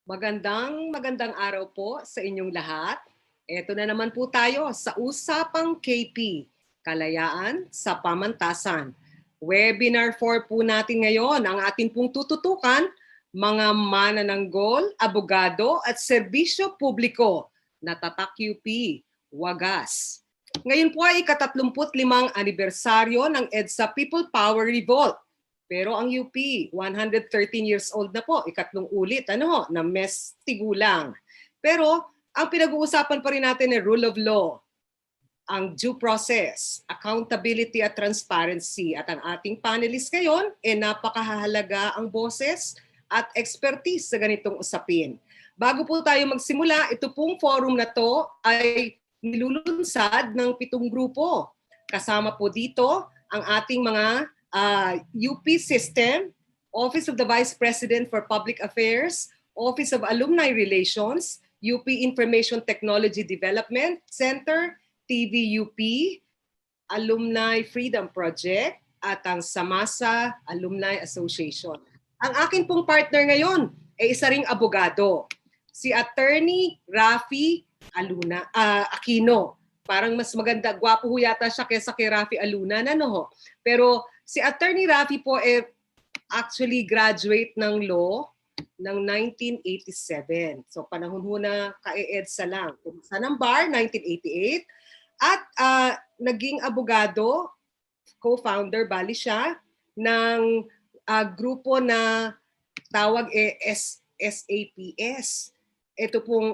Magandang araw po sa inyong lahat. Ito na naman po tayo sa Usapang KP, Kalayaan sa Pamantasan. Webinar 4 po natin ngayon. Ang ating pong tututukan, mga manananggol, abogado at serbisyo publiko na tatak UP, Wagas. Ngayon po ay ika-35 anibersaryo ng EDSA People Power Revolt. Pero ang UP, 113 years old na po, ikatlong ulit, na mes tigulang. Pero ang pinag-uusapan pa rin natin ay rule of law, ang due process, accountability at transparency. At ang ating panelists ngayon, napakahalaga ang boses at expertise sa ganitong usapin. Bago po tayo magsimula, ito pong forum na to ay nilulunsad ng 7 grupo. Kasama po dito ang ating mga UP System, Office of the Vice President for Public Affairs, Office of Alumni Relations, UP Information Technology Development Center, TVUP, Alumni Freedom Project, at ang Samasa Alumni Association. Ang akin pong partner ngayon ay isa ring abogado, si Atty. Raffy Aquino. Parang mas maganda, gwapo ho yata siya kaysa kay Raffy Aluna ho. Pero si Atty. Raffy po actually graduate ng law ng 1987. So panahon ho na ka-EDSA lang. Sa ng bar, 1988. At naging abogado, co-founder, bali siya, ng grupo na tawag SAPS. Ito pong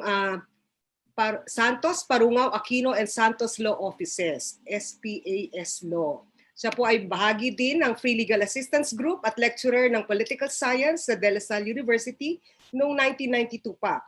Santos, Parungaw, Aquino, and Santos Law Offices, SPAS Law. Siya po ay bahagi din ng Free Legal Assistance Group at lecturer ng Political Science sa De La Salle University noong 1992 pa.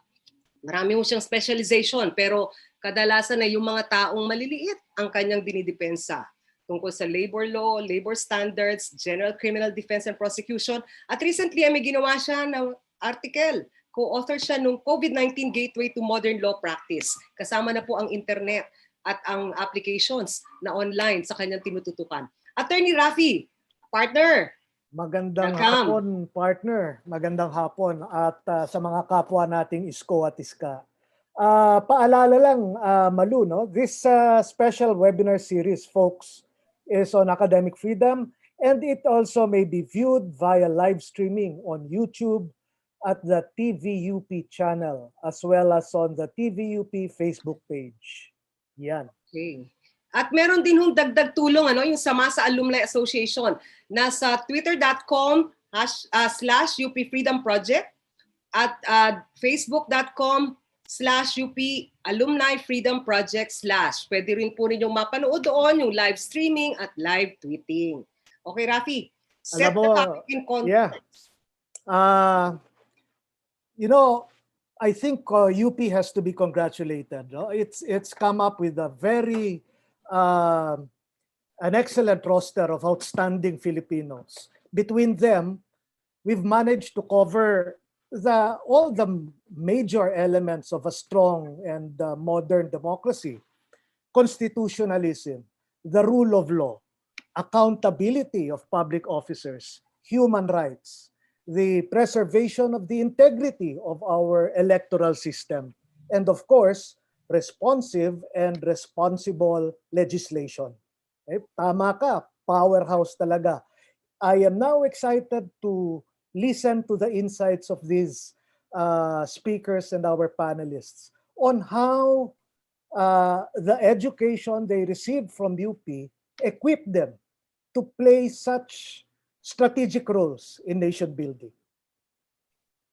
Marami mo siyang specialization pero kadalasan ay yung mga taong maliliit ang kanyang dinidepensa tungkol sa labor law, labor standards, general criminal defense and prosecution. At recently ay may ginawa siya ng article. Co-author siya nung COVID-19 Gateway to Modern Law Practice. Kasama na po ang internet at ang applications na online sa kanyang tinututukan. Atty. Raffy, partner. Magandang hapon, partner. Magandang hapon. At sa mga kapwa nating isko at iska. Paalala lang, Malou, no? This special webinar series, folks, is on academic freedom and it also may be viewed via live streaming on YouTube at the TVUP channel as well as on the TVUP Facebook page. Yan. Okay. At meron din hong dagdag tulong yung Samasa Alumni Association. Nasa twitter.com/UP Freedom Project at facebook.com/UP Alumni Freedom Project / Pwede rin po ninyong mapanood doon yung live streaming at live tweeting. Okay, Raffy, set the topic in context. Yeah. I think UP has to be congratulated. No? It's come up with a very an excellent roster of outstanding Filipinos. Between them, we've managed to cover all the major elements of a strong and modern democracy: constitutionalism, the rule of law, accountability of public officers, human rights, the preservation of the integrity of our electoral system, and of course, responsive and responsible legislation. Tama ka, powerhouse talaga. I am now excited to listen to the insights of these speakers and our panelists on how the education they received from UP equipped them to play such strategic roles in nation building.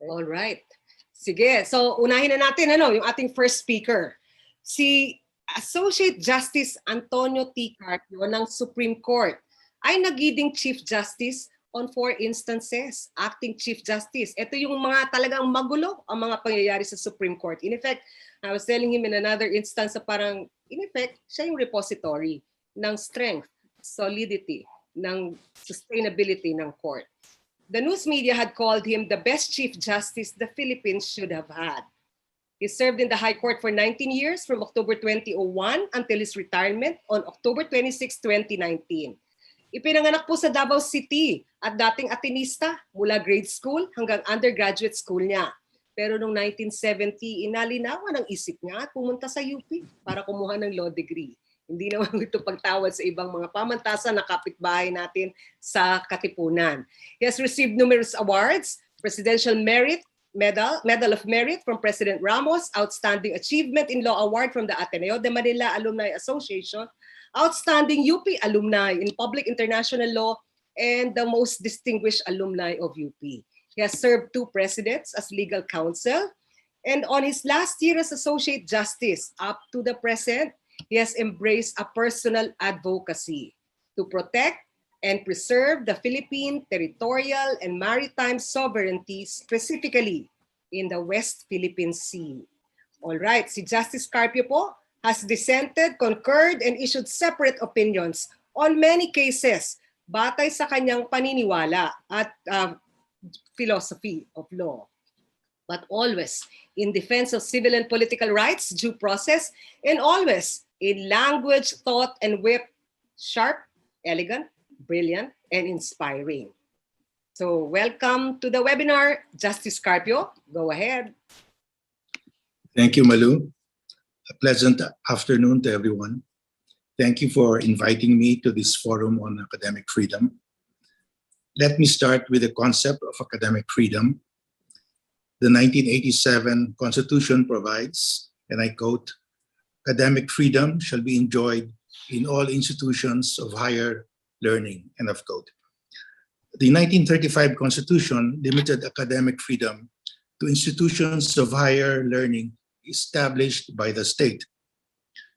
Okay. All right. Sige. So, unahin na natin yung ating first speaker. Si Associate Justice Antonio T. Carpio ng Supreme Court ay nagiging Chief Justice on 4 instances, acting Chief Justice. Ito yung mga talagang magulo ang mga pangyayari sa Supreme Court. In effect, I was telling him in another instance parang, in effect, siya yung repository ng strength, solidity, ng sustainability ng court. The news media had called him the best Chief Justice the Philippines should have had. He served in the High Court for 19 years from October 2001 until his retirement on October 26, 2019. Ipinanganak po sa Davao City at dating Atenista mula grade school hanggang undergraduate school niya. Pero noong 1970, inalinawan ang isip niya at pumunta sa UP para kumuha ng law degree. Hindi naman ito pagtawad sa ibang mga pamantasan na kapitbahay natin sa Katipunan. He has received numerous awards, Presidential Medal of Merit from President Ramos, Outstanding Achievement in Law Award from the Ateneo de Manila Alumni Association, Outstanding UP Alumni in Public International Law, and the Most Distinguished Alumni of UP. He has served 2 presidents as legal counsel, and on his last year as Associate Justice up to the present, he has embraced a personal advocacy to protect and preserve the Philippine territorial and maritime sovereignty, specifically in the West Philippine Sea. All right, si Justice Carpio po has dissented, concurred, and issued separate opinions on many cases batay sa kanyang paniniwala at philosophy of law, but always in defense of civil and political rights, due process, and always in language, thought, and wit, sharp, elegant, brilliant, and inspiring. So welcome to the webinar, Justice Carpio. Go ahead. Thank you, Malou. A pleasant afternoon to everyone. Thank you for inviting me to this forum on academic freedom. Let me start with the concept of academic freedom. The 1987 Constitution provides, and I quote, "Academic freedom shall be enjoyed in all institutions of higher learning," end of quote. The 1935 Constitution limited academic freedom to institutions of higher learning established by the state.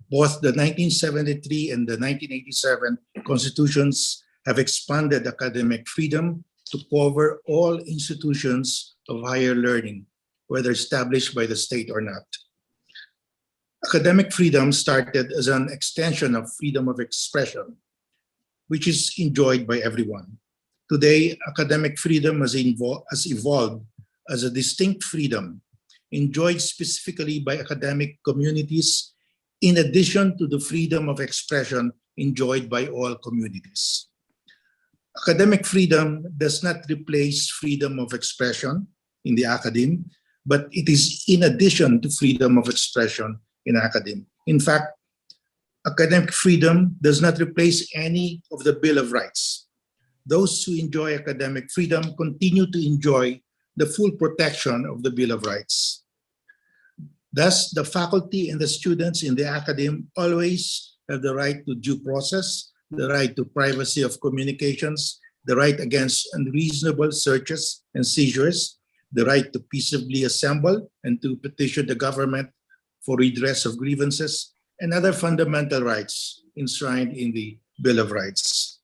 Both the 1973 and the 1987 Constitutions have expanded academic freedom to cover all institutions of higher learning, whether established by the state or not. Academic freedom started as an extension of freedom of expression, which is enjoyed by everyone. Today, academic freedom has evolved as a distinct freedom enjoyed specifically by academic communities, in addition to the freedom of expression enjoyed by all communities. Academic freedom does not replace freedom of expression in the academe, but it is in addition to freedom of expression in academe. In fact, academic freedom does not replace any of the Bill of Rights. Those who enjoy academic freedom continue to enjoy the full protection of the Bill of Rights. Thus, the faculty and the students in the academe always have the right to due process, the right to privacy of communications, the right against unreasonable searches and seizures, the right to peaceably assemble and to petition the government for redress of grievances, and other fundamental rights enshrined in the Bill of Rights.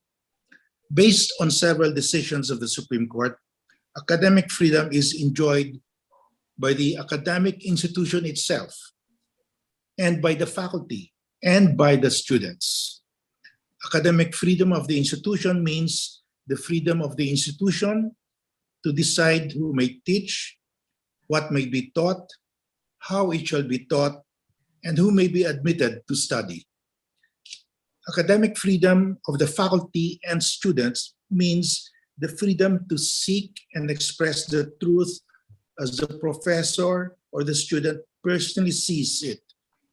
Based on several decisions of the Supreme Court, academic freedom is enjoyed by the academic institution itself, and by the faculty, and by the students. Academic freedom of the institution means the freedom of the institution to decide who may teach, what may be taught, how it shall be taught, and who may be admitted to study. Academic freedom of the faculty and students means the freedom to seek and express the truth as the professor or the student personally sees it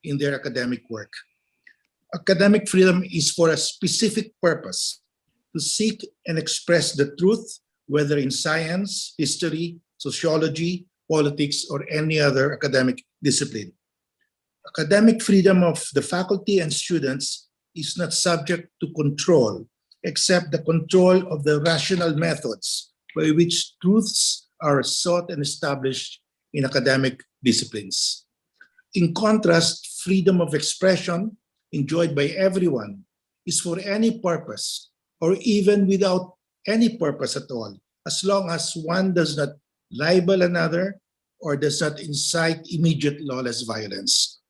in their academic work. Academic freedom is for a specific purpose, to seek and express the truth, whether in science, history, sociology, politics, or any other academic discipline. Academic freedom of the faculty and students is not subject to control, except the control of the rational methods by which truths are sought and established in academic disciplines. In contrast, freedom of expression enjoyed by everyone is for any purpose or even without any purpose at all, as long as one does not libel another or does not incite immediate lawless violence.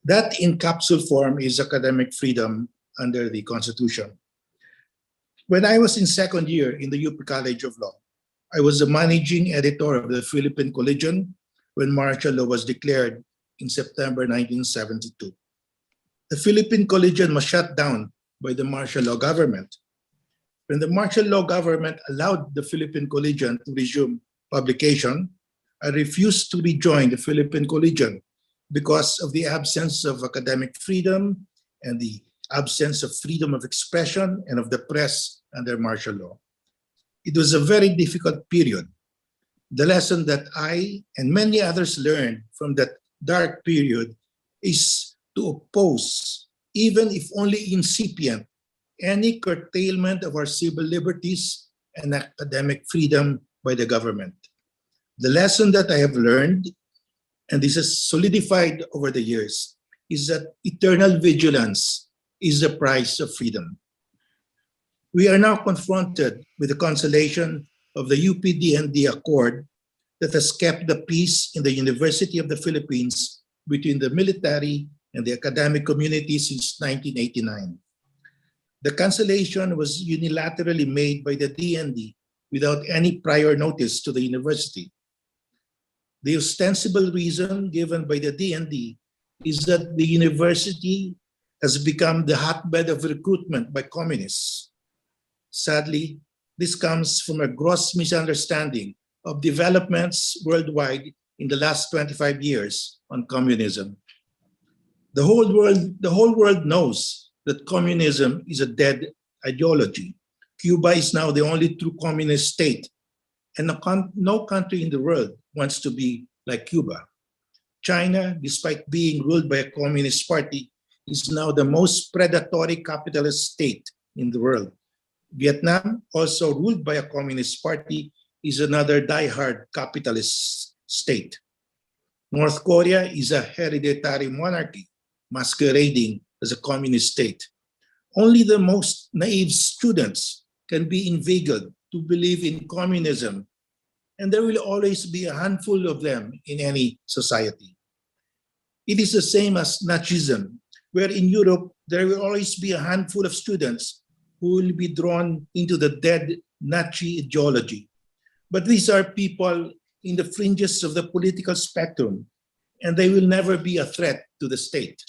That in capsule form is academic freedom under the Constitution. When I was in second year in the UP College of Law, I was the managing editor of the Philippine Collegian when martial law was declared in September 1972. The Philippine Collegian was shut down by the martial law government. When the martial law government allowed the Philippine Collegian to resume publication, I refused to rejoin the Philippine Collegian because of the absence of academic freedom and the absence of freedom of expression and of the press under martial law. It was a very difficult period. The lesson that I and many others learned from that dark period is to oppose, even if only incipient, any curtailment of our civil liberties and academic freedom by the government. The lesson that I have learned, and this has solidified over the years, is that eternal vigilance is the price of freedom. We are now confronted with the cancellation of the UPDND Accord that has kept the peace in the University of the Philippines between the military and the academic community since 1989. The cancellation was unilaterally made by the DND without any prior notice to the university. The ostensible reason given by the DND is that the university has become the hotbed of recruitment by communists. Sadly, this comes from a gross misunderstanding of developments worldwide in the last 25 years on communism. The whole world knows that communism is a dead ideology. Cuba is now the only true communist state, and no country in the world wants to be like Cuba. China, despite being ruled by a communist party, is now the most predatory capitalist state in the world. Vietnam, also ruled by a communist party, is another die-hard capitalist state. North Korea is a hereditary monarchy masquerading as a communist state. Only the most naive students can be inveigled to believe in communism, and there will always be a handful of them in any society. It is the same as Nazism, where in Europe there will always be a handful of students who will be drawn into the dead Nazi ideology. But these are people in the fringes of the political spectrum, and they will never be a threat to the state.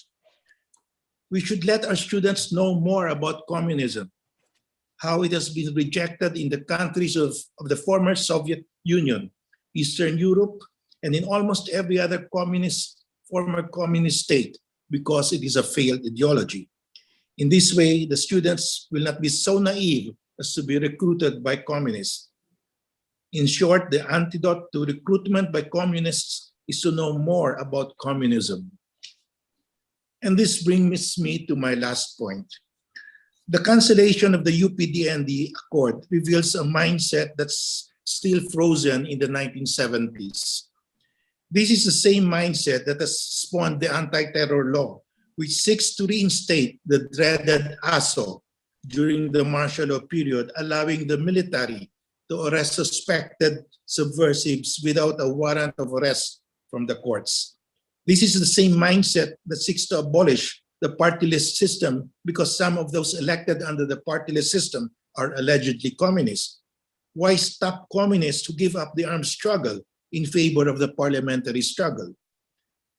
We should let our students know more about communism, how it has been rejected in the countries of the former Soviet Union, Eastern Europe, and in almost every other former communist state, because it is a failed ideology. In this way, the students will not be so naive as to be recruited by communists. In short, the antidote to recruitment by communists is to know more about communism. And this brings me to my last point. The cancellation of the UPDND Accord reveals a mindset that's still frozen in the 1970s. This is the same mindset that has spawned the anti-terror law, which seeks to reinstate the dreaded ASO during the martial law period, allowing the military to arrest suspected subversives without a warrant of arrest from the courts. This is the same mindset that seeks to abolish the party list system because some of those elected under the party list system are allegedly communists. Why stop communists who give up the armed struggle in favor of the parliamentary struggle?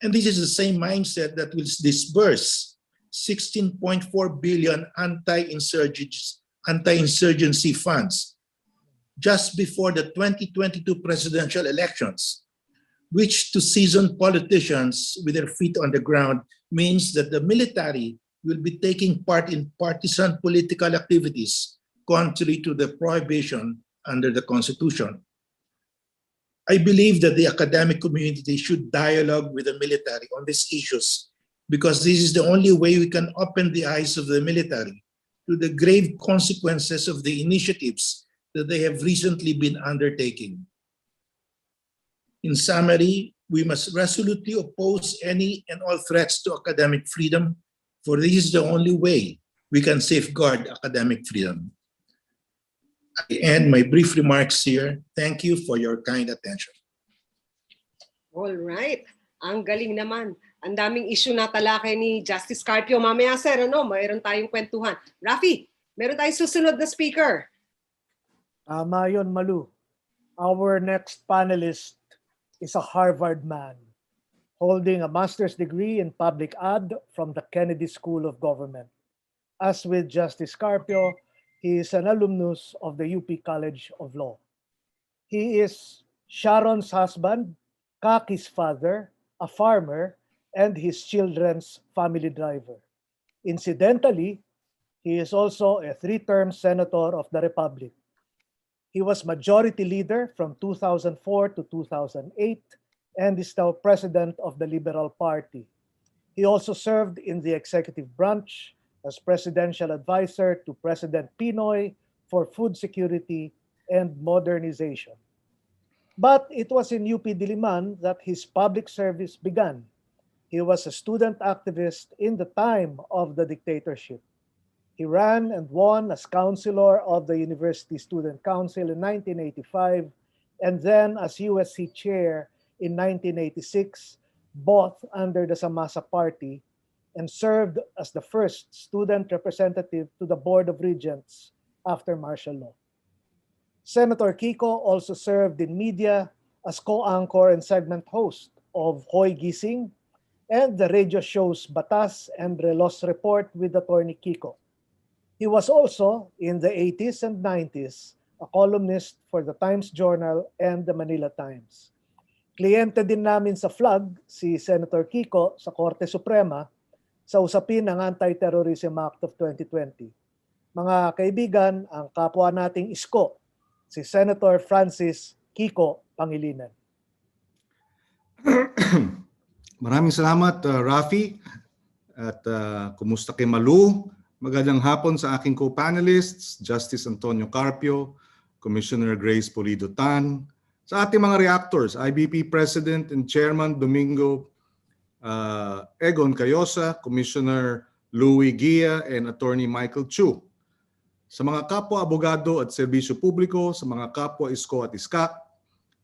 And this is the same mindset that will disburse 16.4 billion anti-insurgency funds just before the 2022 presidential elections, which to seasoned politicians with their feet on the ground means that the military will be taking part in partisan political activities contrary to the prohibition under the Constitution. I believe that the academic community should dialogue with the military on these issues because this is the only way we can open the eyes of the military to the grave consequences of the initiatives that they have recently been undertaking. In summary, we must resolutely oppose any and all threats to academic freedom, for this is the only way we can safeguard academic freedom. I end my brief remarks here. Thank you for your kind attention. All right. Ang galing naman. Ang daming issue na talakay ni Justice Carpio. Mamaya, sir, mayroon tayong kwentuhan. Raffy, meron tayong susunod na speaker. Tama yun, Malou. Our next panelist is a Harvard man holding a master's degree in public ad from the Kennedy School of Government. As with Justice Carpio, he is an alumnus of the UP College of Law. He is Sharon's husband, Kaki's father, a farmer, and his children's family driver. Incidentally, he is also a three-term senator of the Republic. He was majority leader from 2004 to 2008 and is now president of the Liberal Party. He also served in the executive branch as presidential advisor to President Pinoy for food security and modernization. But it was in UP Diliman that his public service began. He was a student activist in the time of the dictatorship. He ran and won as councilor of the University Student Council in 1985 and then as USC chair in 1986, both under the Samasa Party, and served as the first student representative to the Board of Regents after martial law. Senator Kiko also served in media as co-anchor and segment host of Hoy Gising and the radio shows Batas and Relos Report with Attorney Kiko. He was also, in the 80s and 90s, a columnist for the Times Journal and the Manila Times. Kliyente din namin sa FLAG si Senator Kiko sa Korte Suprema sa usapin ng Anti-Terrorism Act of 2020. Mga kaibigan, ang kapwa nating isko, si Senator Francis Kiko Pangilinan. Maraming salamat, Raffy. At kumusta kay Malou? Magandang hapon sa aking co-panelists, Justice Antonio Carpio, Commissioner Grace Pulido Tan, sa ating mga reactors, IBP President and Chairman Domingo Egon Cayosa, Commissioner Louie Gia, and Attorney Michael Chu. Sa mga kapwa Abugado at Serbisyo Publiko, sa mga kapwa Isko at Iskak,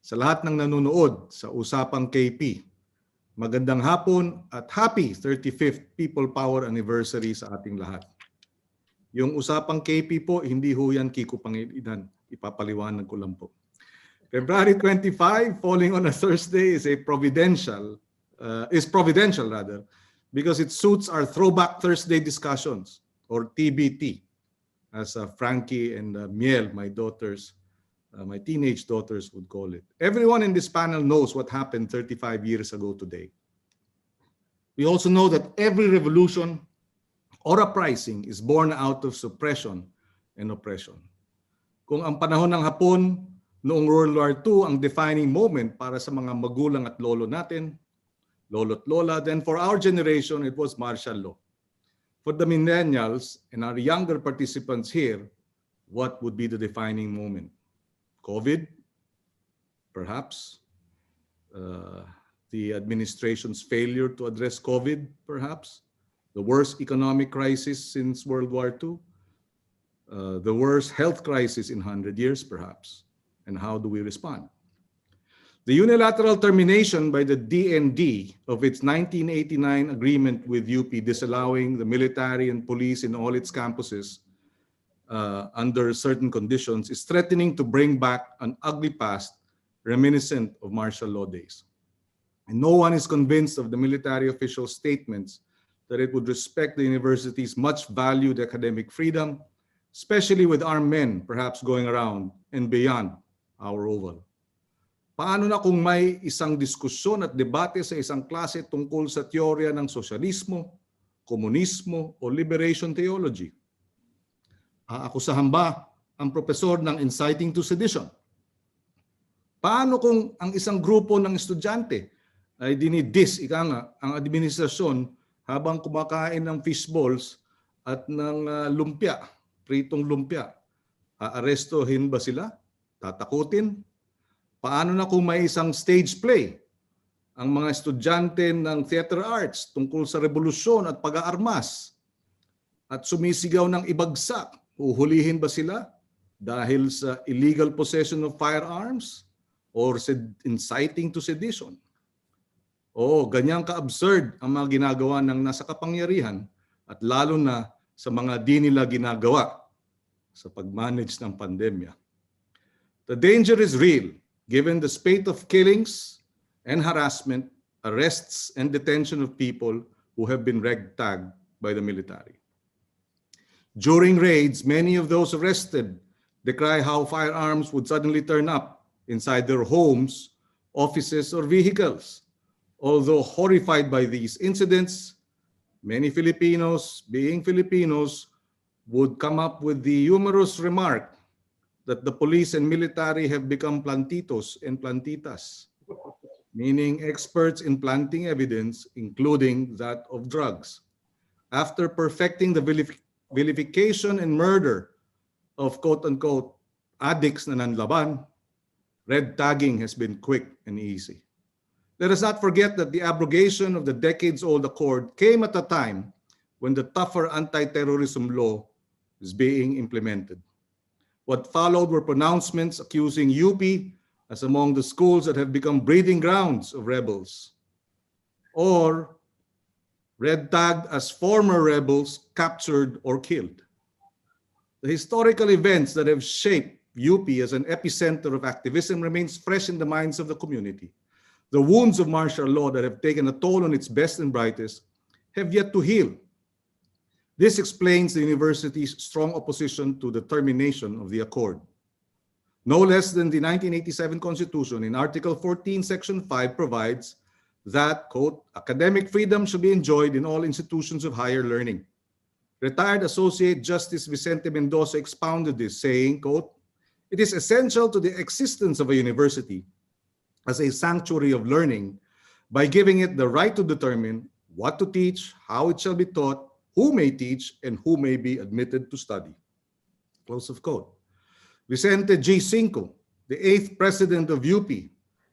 sa lahat ng nanonood sa Usapang KP, magandang hapon at happy 35th People Power Anniversary sa ating lahat. Yung Usapang KP po, hindi ho yan Kiko Pangilinan. Ipapaliwanag ko lang po. February 25, falling on a Thursday, is providential because it suits our Throwback Thursday discussions, or TBT, as Frankie and Miel, my daughters, my teenage daughters would call it. Everyone in this panel knows what happened 35 years ago today. We also know that every revolution or uprising is born out of suppression and oppression. Kung ang panahon ng Hapon noong World War II ang defining moment para sa mga magulang at lolo natin, lolo't lola, then for our generation, it was martial law. For the millennials and our younger participants here, what would be the defining moment? COVID, perhaps. The administration's failure to address COVID, perhaps. The worst economic crisis since World War II. The worst health crisis in 100 years, perhaps. And how do we respond? The unilateral termination by the DND of its 1989 agreement with UP disallowing the military and police in all its campuses under certain conditions is threatening to bring back an ugly past reminiscent of martial law days. And no one is convinced of the military official statements that it would respect the university's much valued academic freedom, especially with armed men perhaps going around and beyond our oval. Paano na kung may isang diskusyon at debate sa isang klase tungkol sa teorya ng sosyalismo, komunismo o liberation theology? Aakusahan ba ang profesor ng inciting to sedition? Paano kung ang isang grupo ng estudyante ay dinidis, ang administrasyon habang kumakain ng fishballs at ng lumpia, pritong lumpia? Aarestohin ba sila? Tatakutin? Paano na kung may isang stage play ang mga estudyante ng theater arts tungkol sa revolusyon at pag-aarmas at sumisigaw ng ibagsak? Uhulihin ba sila dahil sa illegal possession of firearms or inciting to sedition? Ganyan ka-absurd ang mga ginagawa ng nasa kapangyarihan at lalo na sa mga di nila ginagawa sa pag-manage ng pandemya. The danger is real given the spate of killings and harassment, arrests and detention of people who have been ragtagged by the military. During raids, many of those arrested decry how firearms would suddenly turn up inside their homes, offices, or vehicles. Although horrified by these incidents, many Filipinos, being Filipinos, would come up with the humorous remark that the police and military have become plantitos and plantitas, meaning experts in planting evidence, including that of drugs. After perfecting the vilification and murder of quote-unquote addicts na nanlaban, red tagging has been quick and easy. Let us not forget that the abrogation of the decades-old accord came at a time when the tougher anti-terrorism law is being implemented. What followed were pronouncements accusing UP as among the schools that have become breeding grounds of rebels, or red tagged as former rebels captured or killed. The historical events that have shaped UP as an epicenter of activism remains fresh in the minds of the community. The wounds of martial law that have taken a toll on its best and brightest have yet to heal. This explains the university's strong opposition to the termination of the accord. No less than the 1987 Constitution in Article 14, Section 5 provides that, quote, academic freedom should be enjoyed in all institutions of higher learning. Retired Associate Justice Vicente Mendoza expounded this, saying, quote, it is essential to the existence of a university as a sanctuary of learning by giving it the right to determine what to teach, how it shall be taught, who may teach, and who may be admitted to study. Close of quote. Vicente G. Cinco, the 8th president of UP,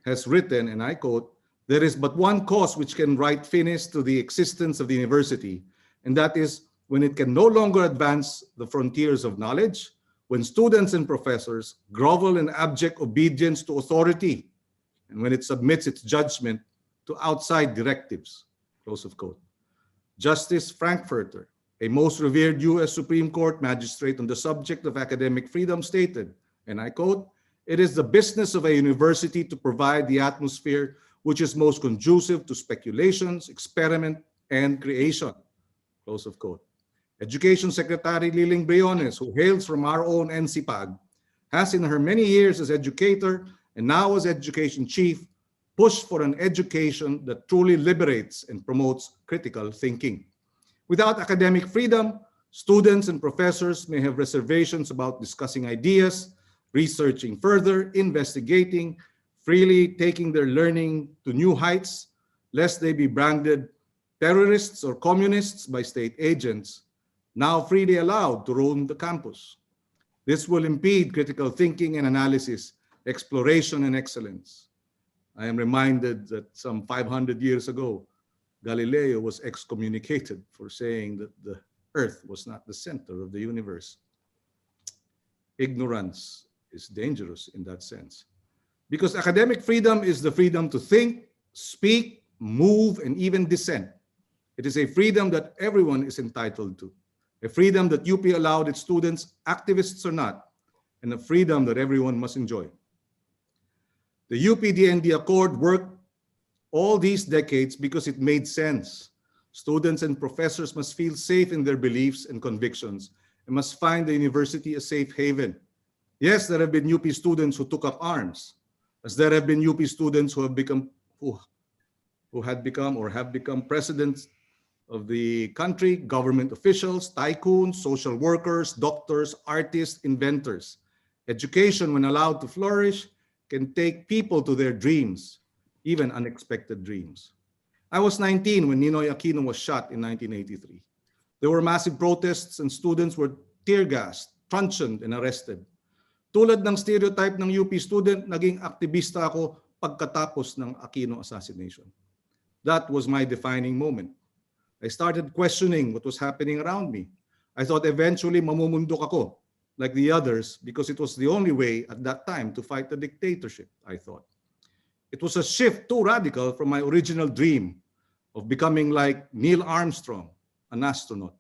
has written, and I quote, there is but one cause which can write finish to the existence of the university, and that is when it can no longer advance the frontiers of knowledge, when students and professors grovel in abject obedience to authority, and when it submits its judgment to outside directives. Close of quote. Justice Frankfurter, a most revered U.S. Supreme Court magistrate on the subject of academic freedom, stated, and I quote, it is the business of a university to provide the atmosphere which is most conducive to speculations, experiment, and creation. Close of quote. Education Secretary Liling Briones, who hails from our own NCPAG, has in her many years as educator and now as education chief pushed for an education that truly liberates and promotes critical thinking. Without academic freedom, students and professors may have reservations about discussing ideas, researching further, investigating, freely taking their learning to new heights, lest they be branded terrorists or communists by state agents, now freely allowed to roam the campus. This will impede critical thinking and analysis, exploration and excellence. I am reminded that some 500 years ago, Galileo was excommunicated for saying that the earth was not the center of the universe. Ignorance is dangerous in that sense. Because academic freedom is the freedom to think, speak, move, and even dissent. It is a freedom that everyone is entitled to. A freedom that UP allowed its students, activists or not, and a freedom that everyone must enjoy. The UP-DND Accord worked all these decades because it made sense. Students and professors must feel safe in their beliefs and convictions and must find the university a safe haven. Yes, there have been UP students who took up arms, as there have been UP students who have become presidents of the country, government officials, tycoons, social workers, doctors, artists, inventors. Education, when allowed to flourish, can take people to their dreams, even unexpected dreams. I was 19 when Ninoy Aquino was shot in 1983. There were massive protests and students were tear-gassed, truncheoned, and arrested. Tulad ng stereotype ng UP student, naging aktivista ako pagkatapos ng Aquino assassination. That was my defining moment. I started questioning what was happening around me. I thought eventually mamumundok ako, like the others, because it was the only way at that time to fight the dictatorship, I thought. It was a shift too radical from my original dream of becoming like Neil Armstrong, an astronaut,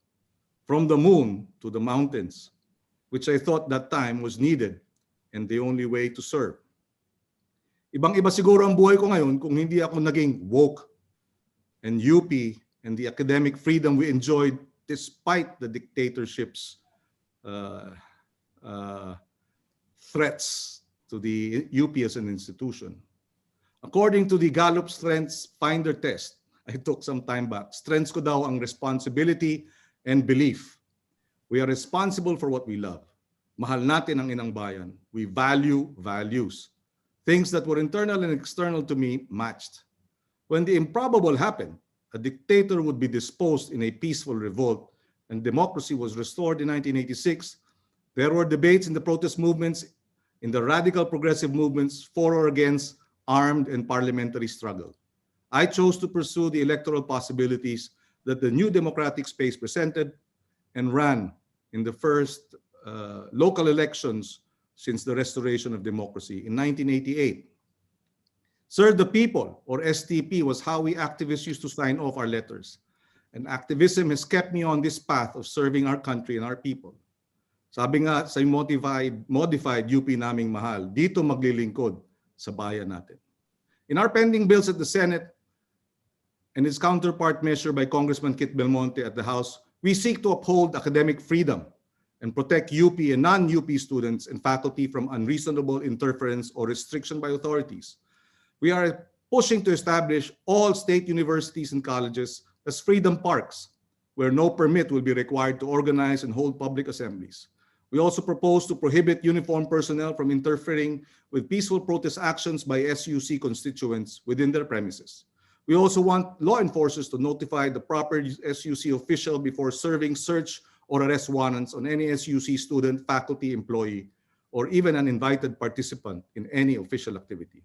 from the moon to the mountains, which I thought that time was needed and the only way to serve. Ibang-iba siguro ang buhay ko ngayon kung hindi ako naging woke, and UP and the academic freedom we enjoyed despite the dictatorship's threats to the UP as an institution. According to the Gallup Strengths Finder test, I took some time back, strengths ko daw ang responsibility and belief. We are responsible for what we love. Mahal natin ang inang bayan. We value values. Things that were internal and external to me matched. When the improbable happened, a dictator would be disposed in a peaceful revolt, and democracy was restored in 1986. There were debates in the protest movements, in the radical progressive movements, for or against armed and parliamentary struggle. I chose to pursue the electoral possibilities that the new democratic space presented and ran in the first local elections since the restoration of democracy in 1988. Serve the people, or STP, was how we activists used to sign off our letters. And activism has kept me on this path of serving our country and our people. Sabi nga sa modified UP naming mahal, dito maglilingkod sa bayan natin. In our pending bills at the Senate and its counterpart measure by Congressman Kit Belmonte at the House, we seek to uphold academic freedom and protect UP and non-UP students and faculty from unreasonable interference or restriction by authorities. We are pushing to establish all state universities and colleges as freedom parks, where no permit will be required to organize and hold public assemblies. We also propose to prohibit uniformed personnel from interfering with peaceful protest actions by SUC constituents within their premises. We also want law enforcers to notify the proper SUC official before serving search or arrest warrants on any SUC student, faculty, employee, or even an invited participant in any official activity.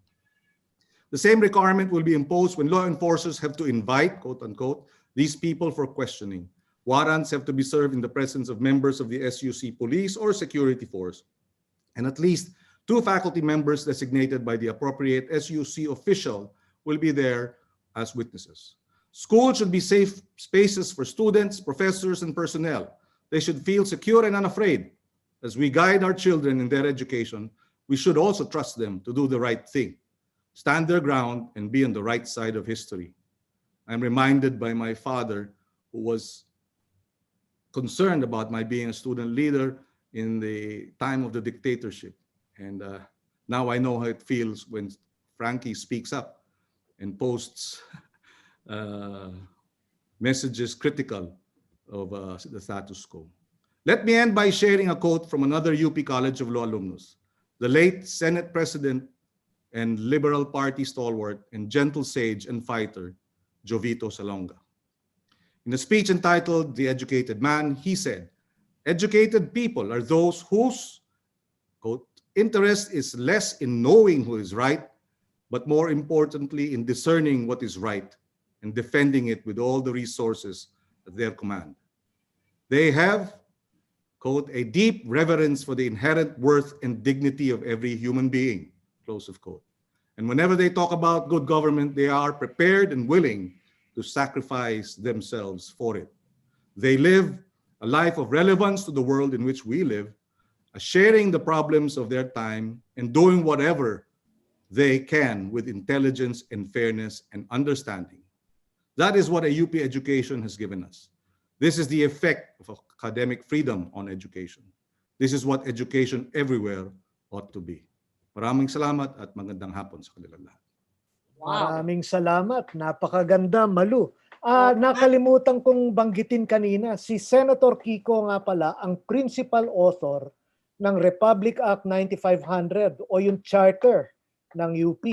The same requirement will be imposed when law enforcers have to invite, quote unquote, these people for questioning. Warrants have to be served in the presence of members of the SUC police or security force, and at least 2 faculty members designated by the appropriate SUC official will be there as witnesses. Schools should be safe spaces for students, professors, and personnel. They should feel secure and unafraid. As we guide our children in their education, we should also trust them to do the right thing, stand their ground, and be on the right side of history. I'm reminded by my father, who was concerned about my being a student leader in the time of the dictatorship. And now I know how it feels when Frankie speaks up and posts messages critical of the status quo. Let me end by sharing a quote from another UP College of Law alumnus, the late Senate President and Liberal Party stalwart and gentle sage and fighter, Jovito Salonga. In a speech entitled The Educated Man, he said, "Educated people are those whose, quote, interest is less in knowing who is right, but more importantly in discerning what is right and defending it with all the resources at their command. They have, quote, a deep reverence for the inherent worth and dignity of every human being," close of quote. And whenever they talk about good government, they are prepared and willing to sacrifice themselves for it. They live a life of relevance to the world in which we live, sharing the problems of their time and doing whatever they can with intelligence and fairness and understanding. That is what a UP education has given us. This is the effect of academic freedom on education. This is what education everywhere ought to be. Maraming salamat at magandang hapon sa kanilang lahat. Wow. Maraming salamat. Napakaganda, Malou. Nakalimutan kong banggitin kanina, si Senator Kiko nga pala ang principal author ng Republic Act 9500 o yung charter ng UP,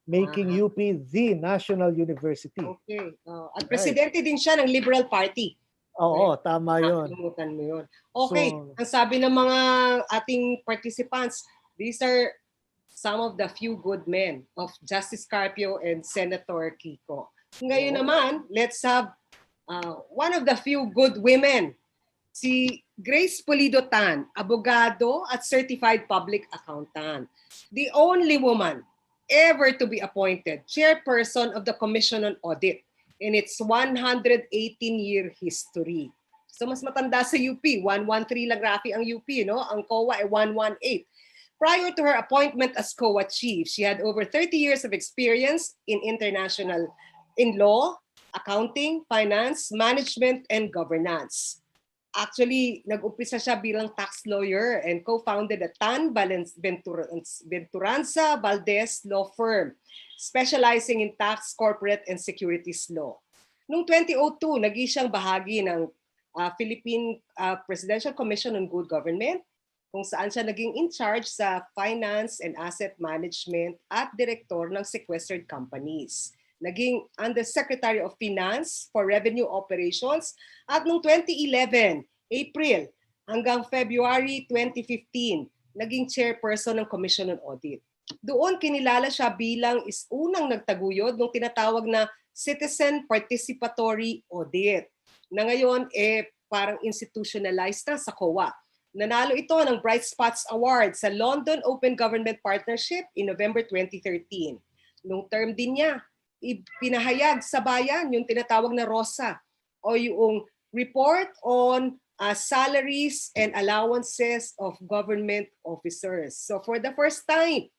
making UP the national university. Okay. At presidente din siya ng Liberal Party. Oo, tama yun. Nakalimutan mo yun. Okay, So, ang sabi ng mga ating participants, these are some of the few good men of Justice Carpio and Senator Kiko. Ngayon naman, let's have one of the few good women, si Grace Pulido Tan, abogado at certified public accountant. The only woman ever to be appointed chairperson of the Commission on Audit in its 118-year history. So mas matanda sa UP, 113 lang Raffy ang UP, no? Ang COA ay 118. Prior to her appointment as COA chief, she had over 30 years of experience in law, accounting, finance, management, and governance. Actually, nag-umpisa siya bilang tax lawyer and co-founded the Tan Venturanza Valdez Law Firm, specializing in tax, corporate, and securities law. Noong 2002, naging siyang bahagi ng Philippine Presidential Commission on Good Government, kung saan siya naging in charge sa finance and asset management at director ng sequestered companies. Naging Undersecretary of Finance for Revenue Operations at noong 2011, April hanggang February 2015, naging Chairperson ng Commission on Audit. Doon kinilala siya bilang unang nagtaguyod ng tinatawag na Citizen Participatory Audit na ngayon parang institutionalized na sa COA. Nanalo ito ng Bright Spots Award sa London Open Government Partnership in November 2013. Nung term din niya, ipinahayag sa bayan yung tinatawag na ROSA o yung Report on Salaries and Allowances of Government Officers. So for the first time,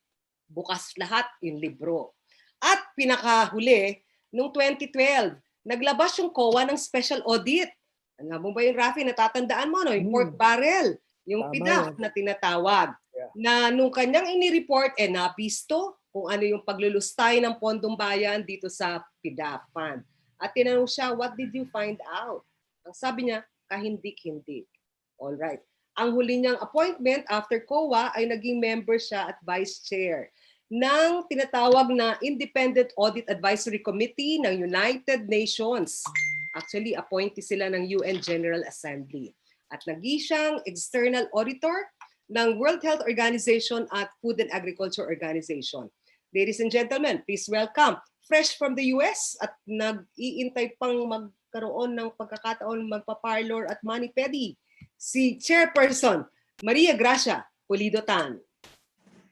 bukas lahat yung libro. At pinakahuli, noong 2012, naglabas yung COA ng special audit. Alam mo ba yung Raffy, natatandaan mo, no? Yung pork barrel, yung PDAF na tinatawag. Na nung kanyang inireport, napisto kung ano yung paglulustay ng pondong bayan dito sa PDAF Fund. At tinanong siya, what did you find out? Ang sabi niya, kahindik-hindik. Alright. Ang huli niyang appointment after COA ay naging member siya at vice chair ng tinatawag na Independent Audit Advisory Committee ng United Nations. Actually, appointee sila ng UN General Assembly. At naging siyang external auditor ng World Health Organization at Food and Agriculture Organization. Ladies and gentlemen, please welcome, fresh from the US at nag-iintay pang magkaroon ng pagkakataon magpa-parlor at mani-pedi, si Chairperson Maria Gracia Pulido Tan.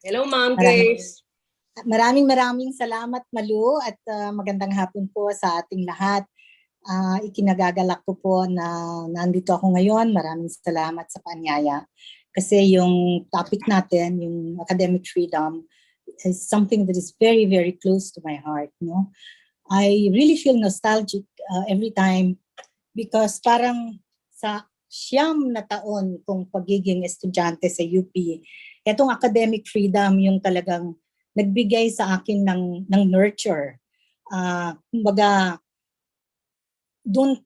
Hello, Ma'am Grace. Maraming salamat, Malou, at magandang hapon po sa ating lahat. Ikinagagalak ko po na nandito ako ngayon. Maraming salamat sa paanyaya. Kasi yung topic natin, yung academic freedom, is something that is very, very close to my heart. No? I really feel nostalgic every time because parang sa 9 na taon kong pagiging estudyante sa UP, itong academic freedom yung talagang nagbigay sa akin ng nurture. Kumbaga, doon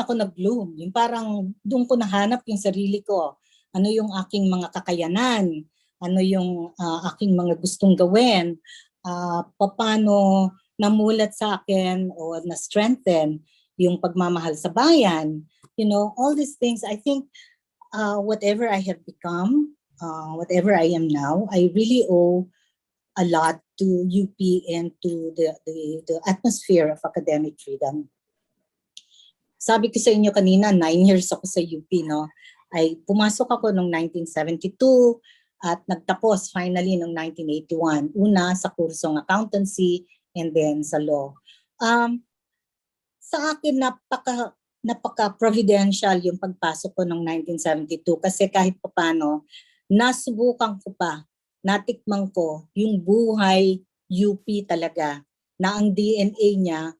ako nag-bloom. Yung parang doon ko nahanap yung sarili ko. Ano yung aking mga kakayanan? Ano yung aking mga gustong gawin? Paano namulat sa akin o na-strengthen yung pagmamahal sa bayan? You know, all these things, I think whatever I have become, whatever I am now, I really owe a lot to UP and to the atmosphere of academic freedom. Sabi ko sa inyo kanina, 9 years ako sa UP, no? Ay pumasok ako noong 1972 at nagtapos finally noong 1981. Una sa kursong accountancy and then sa law. Sa akin, napaka-providential yung pagpasok ko noong 1972 kasi kahit paano, nasubukan ko pa, natikman ko yung buhay UP talaga na ang DNA niya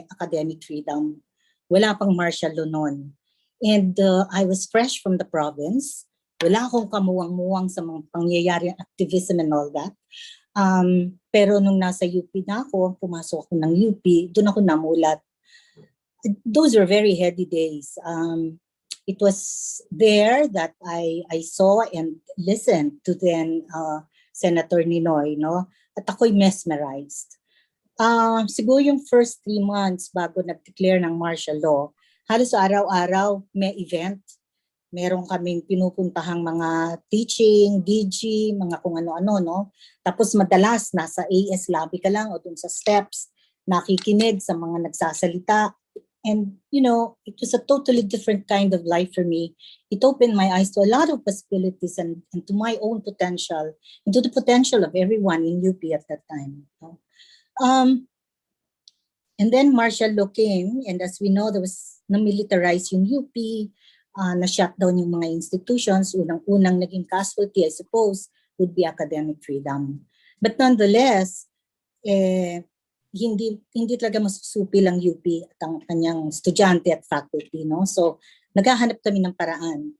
academic freedom. Wala pang martial law noon. And I was fresh from the province. Wala akong kamuwang-muwang sa mga pangyayari, activism and all that. Pero nung nasa UP na ako, pumasok ako ng UP, doon ako namulat. Those were very heady days. It was there that I saw and listened to then Senator Ninoy, no? At ako'y mesmerized. Siguro yung first 3 months bago nag-declare ng martial law, halos araw-araw may event. Meron kaming pinupuntahang mga teaching, DG, mga kung ano-ano, no? Tapos madalas nasa AS lobby ka lang o dun sa steps, nakikinig sa mga nagsasalita. And, you know, it was a totally different kind of life for me. It opened my eyes to a lot of possibilities and to my own potential, and to the potential of everyone in UP at that time. No? And then martial law came, and as we know, there was na-militarize yung UP, na-shutdown yung mga institutions. Unang naging casualty, I suppose, would be academic freedom. But nonetheless, hindi talaga masusupi lang UP at ang kanyang estudyante at faculty, no? So naghahanap kami ng paraan.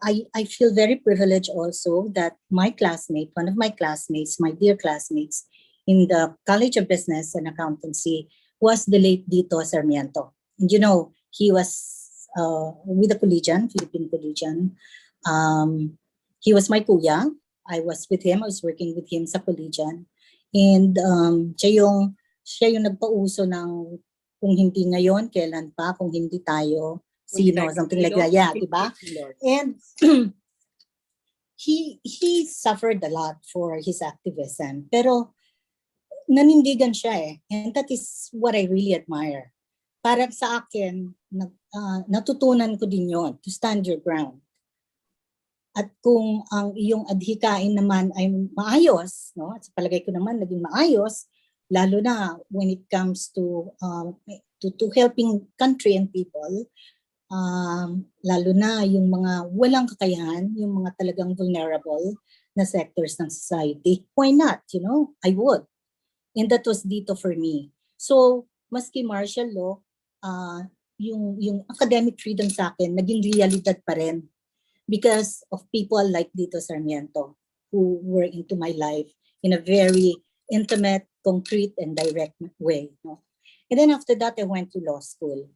I feel very privileged also that my classmate, one of my classmates, my dear classmates in the College of Business and Accountancy was the late Dito Sarmiento. And you know, he was with the Collegian, Philippine Collegian. He was my kuya. I was with him. I was working with him sa Collegian. And siya yung nagpauso ng kung hindi ngayon, kailan pa, kung hindi tayo, sino, something like that. Yeah, diba? And he suffered a lot for his activism. Pero nanindigan siya eh. And that is what I really admire. Para sa akin, natutunan ko din yon, to stand your ground. At kung ang iyong adhikain naman ay maayos, no? At sa palagay ko naman naging maayos, lalo na when it comes to helping country and people, lalo na yung mga walang kakayahan, yung mga talagang vulnerable na sectors ng society. Why not? You know, I would. And that was dito for me. So, maski martial law, yung academic freedom sa akin, naging realidad pa rin. Because of people like Dito Sarmiento who were into my life in a very intimate, concrete, and direct way. No? And then after that, I went to law school.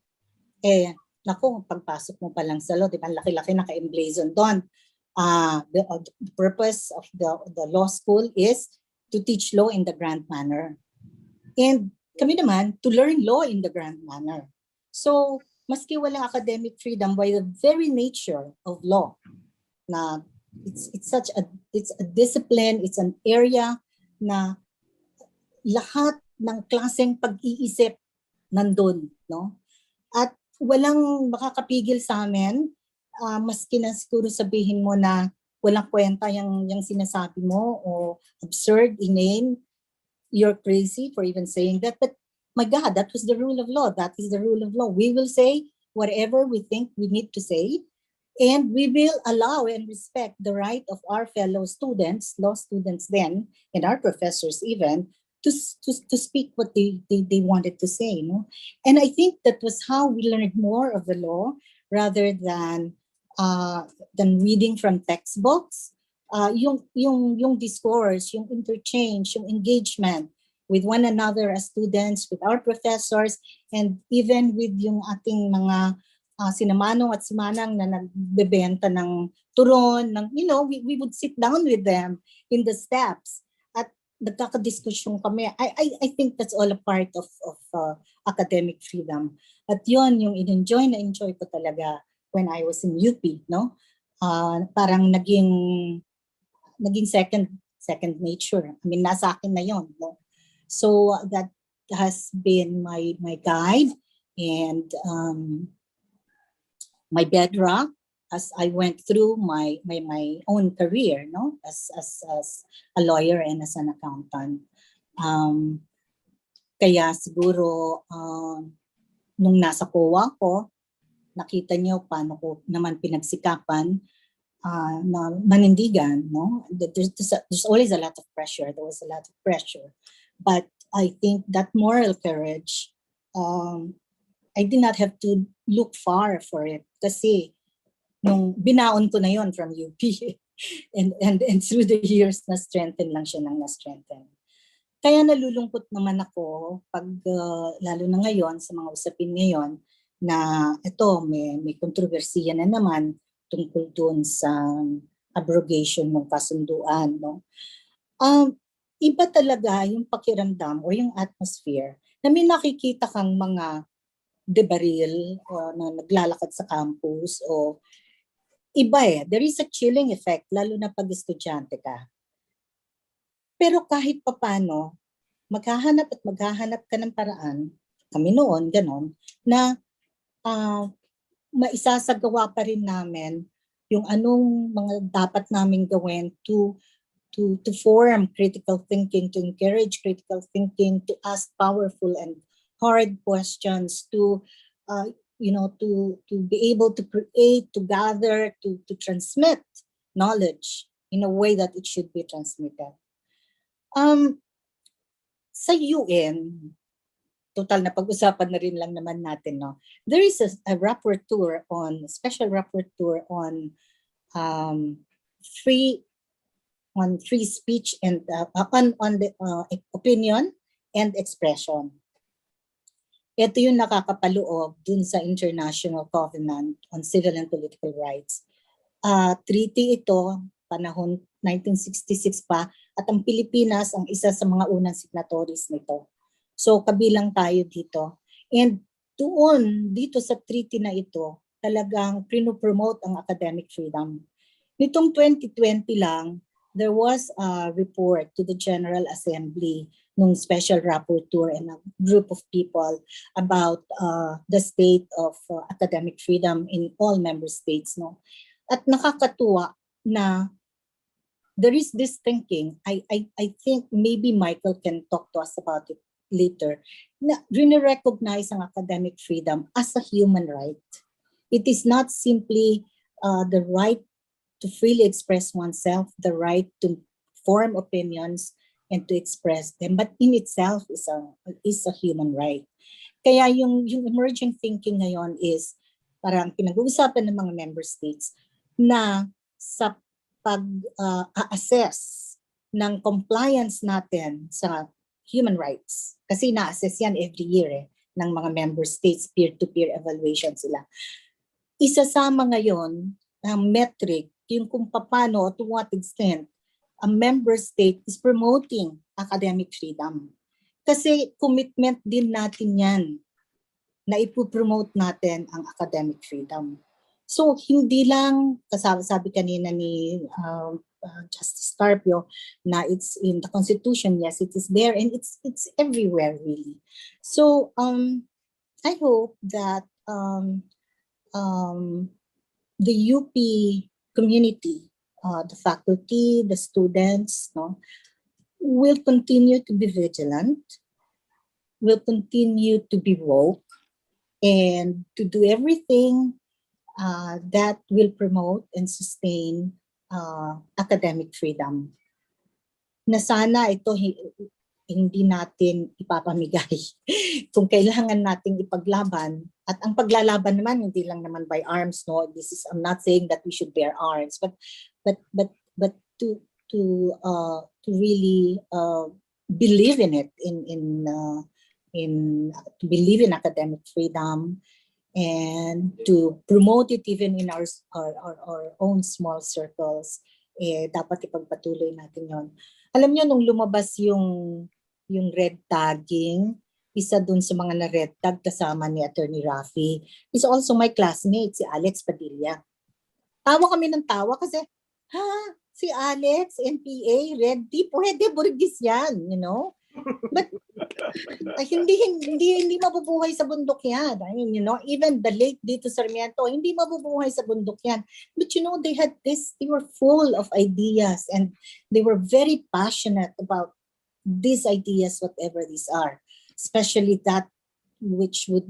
Naku, pagpasok mo pa lang sa law, di ba, laki-laki naka-emblazon doon. The purpose of the law school is to teach law in the grand manner. And kami naman, to learn law in the grand manner. So, maski walang academic freedom by the very nature of law, na it's a discipline, it's an area na lahat ng klaseng pag-iisip nandun, no? At walang makakapigil sa amin, maski na siguro sabihin mo na walang kwenta yung sinasabi mo o absurd, inane, you're crazy for even saying that, but my God, that was the rule of law. That is the rule of law. We will say whatever we think we need to say, and we will allow and respect the right of our fellow students, law students then, and our professors even, to speak what they wanted to say. No? And I think that was how we learned more of the law rather than reading from textbooks. Yung discourse, yung interchange, yung engagement with one another as students, with our professors, and even with yung ating mga sinamanong at simanang na nagbebenta ng turon, you know, we would sit down with them in the steps at nagkakadiskusyon kami. I think that's all a part of academic freedom. At yun, yung na-enjoy ko talaga when I was in UP, no? Parang naging second nature. I mean, nasa akin na yun, no? So that has been my guide and my bedrock as I went through my own career, no, as a lawyer and as an accountant. Kaya siguro nung nasa COA ko, nakita niyo paano ko naman pinagsikapan na manindigan, no? There's always a lot of pressure. There was a lot of pressure. But I think that moral courage, I did not have to look far for it. Kasi nung binaon ko na yon from UP and through the years, na-strengthen lang siya ng na-strengthen. Kaya nalulungkot naman ako pag lalo na ngayon sa mga usapin ngayon na ito may kontrobersiya na naman tungkol doon sa abrogation ng kasunduan, no? Iba talaga yung pakiramdam o yung atmosphere na may nakikita kang mga debaril na naglalakad sa campus o iba eh. There is a chilling effect lalo na pag estudyante ka. Pero kahit papano, maghahanap ka ng paraan, kami noon, ganon, na maisasagawa pa rin namin yung anong mga dapat namin gawin to form critical thinking, to encourage critical thinking, to ask powerful and hard questions, to be able to create, to gather, to transmit knowledge in a way that it should be transmitted. Sa UN, total na pag-usapan na rin lang naman natin, no? There is a rapporteur on, special rapporteur on free speech and on the opinion and expression. Ito yung nakakapaloob dun sa International Covenant on Civil and Political Rights. Treaty ito, panahon 1966 pa, at ang Pilipinas ang isa sa mga unang signatories nito. So kabilang tayo dito. And doon, dito sa treaty na ito, talagang pinopromote ang academic freedom. Nitong 2020 lang, there was a report to the General Assembly nung special rapporteur and a group of people about the state of academic freedom in all member states. No? At nakakatuwa na there is this thinking, I think maybe Michael can talk to us about it later, na recognize ang academic freedom as a human right. It is not simply the right to freely express oneself, the right to form opinions and to express them, but in itself is a human right. Kaya yung emerging thinking ngayon is parang pinag-uusapan ng mga member states na sa pag-assess ng compliance natin sa human rights, kasi na-assess yan every year ng mga member states, peer-to-peer evaluation sila. Isasama ngayon ang metric, yung kung paano or to what extent a member state is promoting academic freedom. Kasi commitment din natin yan na ipopromote natin ang academic freedom. So hindi lang, sabi kanina ni Justice Carpio, na it's in the Constitution. Yes, it is there and it's everywhere really. So I hope that the UP community, the faculty, the students, no, will continue to be vigilant, will continue to be woke, and to do everything that will promote and sustain academic freedom. Na sana ito hindi natin ipapamigay kung kailangan nating ipaglaban. At ang paglalaban naman hindi lang naman by arms, no. This is, I'm not saying that we should bear arms, but to really believe in it, to believe in academic freedom, and to promote it even in our own small circles. Dapat ipagpatuloy natin yon. Alam niyo, nung lumabas yung red tagging, isa dun sa mga na-red tag kasama ni Atty. Raffy is also my classmate, si Alex Padilla. Tawa kami ng tawa kasi, si Alex, NPA, red tip, pwede, burgis yan, you know? But hindi mabubuhay sa bundok yan. I mean, you know, even the late Dito Sarmiento, hindi mabubuhay sa bundok yan. But you know, they were full of ideas and they were very passionate about these ideas, whatever these are, especially that which would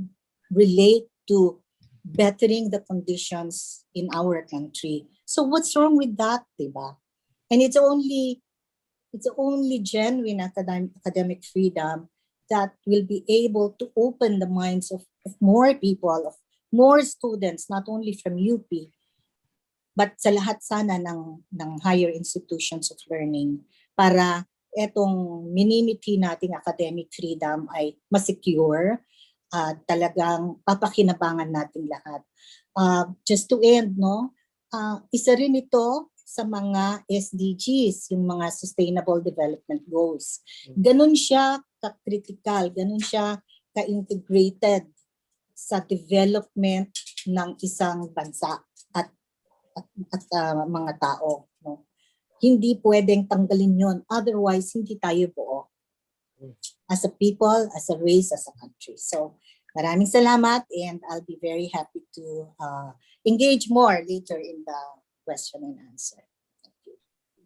relate to bettering the conditions in our country. So what's wrong with that, diba? And it's only genuine academic freedom that will be able to open the minds of more people, of more students, not only from UP, but sa lahat sana ng higher institutions of learning, para etong minimiti nating academic freedom ay masecure at talagang papakinabangan nating lahat. Just to end, no, isa rin ito sa mga SDGs, yung mga Sustainable Development Goals. Ganun siya ka-critical, ganun siya ka-integrated sa development ng isang bansa at mga tao. No? Hindi pwedeng tanggalin yon, otherwise hindi tayo buo. As a people, as a race, as a country. So maraming salamat and I'll be very happy to engage more later in the question and answer. Thank you.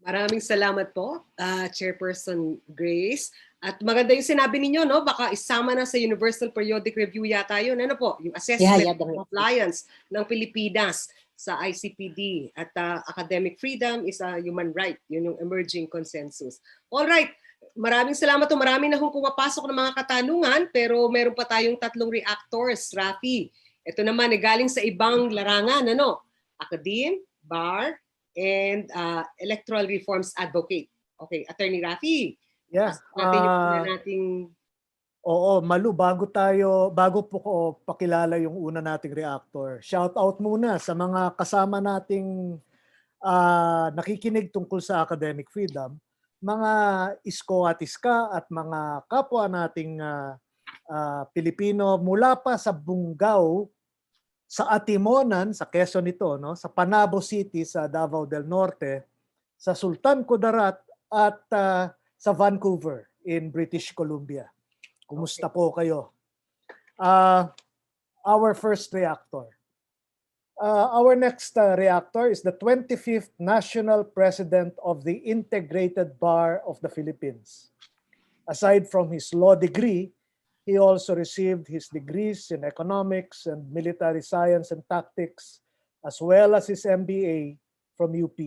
Maraming salamat po, Chairperson Grace. At maganda yung sinabi ninyo, no? Baka isama na sa Universal Periodic Review yata yun. Ano po? Yung assessment of compliance ng Pilipinas sa ICPD. At academic freedom is a human right. Yun yung emerging consensus. All right. Maraming salamat to. Marami na hong pumapasok ng mga katanungan pero meron pa tayong 3 reactors, Raffy. Ito naman galing sa ibang larangan, Academe, Bar, and Electoral Reforms Advocate. Okay, Attorney Raffy. Yeah. Natin yung una nating... Oo, Malou, bago po ko pakilala yung una nating reactor, shout out muna sa mga kasama nating nakikinig tungkol sa academic freedom, mga isko at iska at mga kapwa nating Pilipino mula pa sa Bungaw, sa Atimonan, sa Quezon ito, sa Panabo City, sa Davao del Norte, sa Sultan Kudarat at sa Vancouver in British Columbia. Kumusta po kayo? Our first reactor. Our next reactor is the 25th National President of the Integrated Bar of the Philippines. Aside from his law degree, he also received his degrees in economics and military science and tactics, as well as his MBA from UP.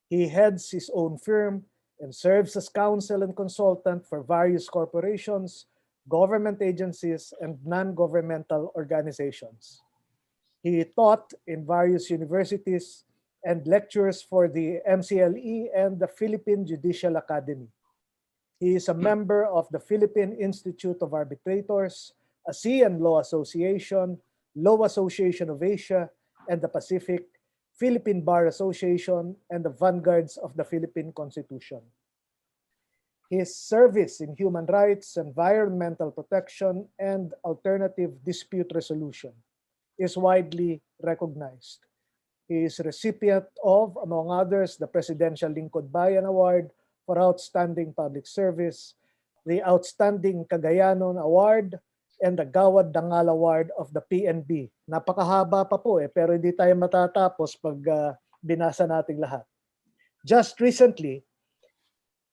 He heads his own firm and serves as counsel and consultant for various corporations, government agencies, and non-governmental organizations. He taught in various universities and lectures for the MCLE and the Philippine Judicial Academy. He is a member of the Philippine Institute of Arbitrators, ASEAN Law Association, Law Association of Asia and the Pacific, Philippine Bar Association, and the Vanguards of the Philippine Constitution. His service in human rights, environmental protection, and alternative dispute resolution is widely recognized. He is recipient of, among others, the Presidential Lingkod Bayan Award for Outstanding Public Service, the Outstanding Cagayanon Award, and the Gawad Dangal Award of the PNB. Napakahaba pa po pero hindi tayo matatapos pag binasa nating lahat. Just recently,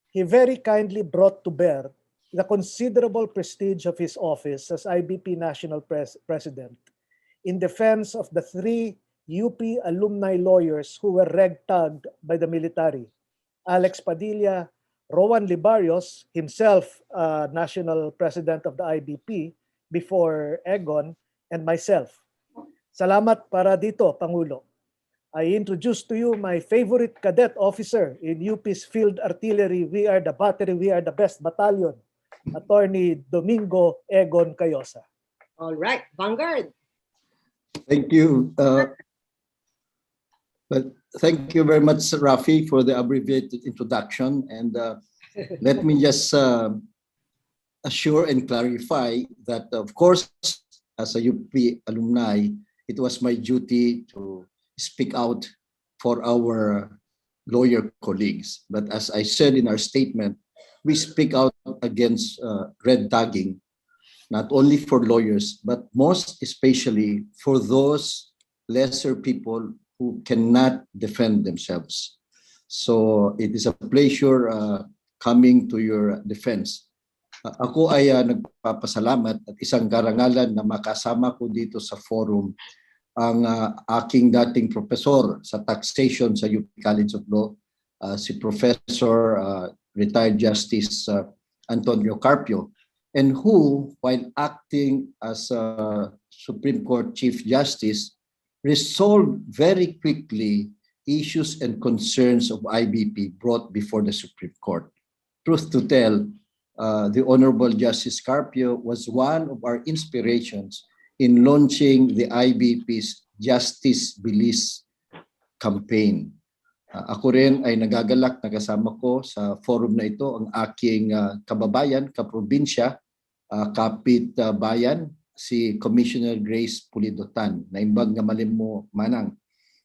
he very kindly brought to bear the considerable prestige of his office as IBP National President in defense of the 3 UP alumni lawyers who were ragtagged by the military. Alex Padilla, Rowan Libarios, himself National President of the IBP before Egon, and myself. Salamat para dito, Pangulo. I introduce to you my favorite cadet officer in UP's Field Artillery. We are the battery, we are the best battalion. Attorney Domingo Egon Cayosa. All right, Vanguard. Thank you. But thank you very much, Raffy, for the abbreviated introduction. And let me just assure and clarify that, of course, as a UP alumni, it was my duty to speak out for our lawyer colleagues. But as I said in our statement, we speak out against red tagging, not only for lawyers, but most especially for those lesser people who cannot defend themselves. So it is a pleasure coming to your defense. Ako ay nagpapasalamat at isang karangalan na makasama ko dito sa forum ang aking dating profesor sa taxation sa UP College of Law, si Professor retired Justice Antonio Carpio, and who, while acting as Supreme Court Chief Justice, resolved very quickly issues and concerns of IBP brought before the Supreme Court. Truth to tell, the Honorable Justice Carpio was one of our inspirations in launching the IBP's Justice Bilis campaign. Ako rin ay nagagalak na kasama ko sa forum na ito ang aking kababayan, kaprobinsya, kapit bayan, si Commissioner Grace Pulido na imbag nga malimo manang.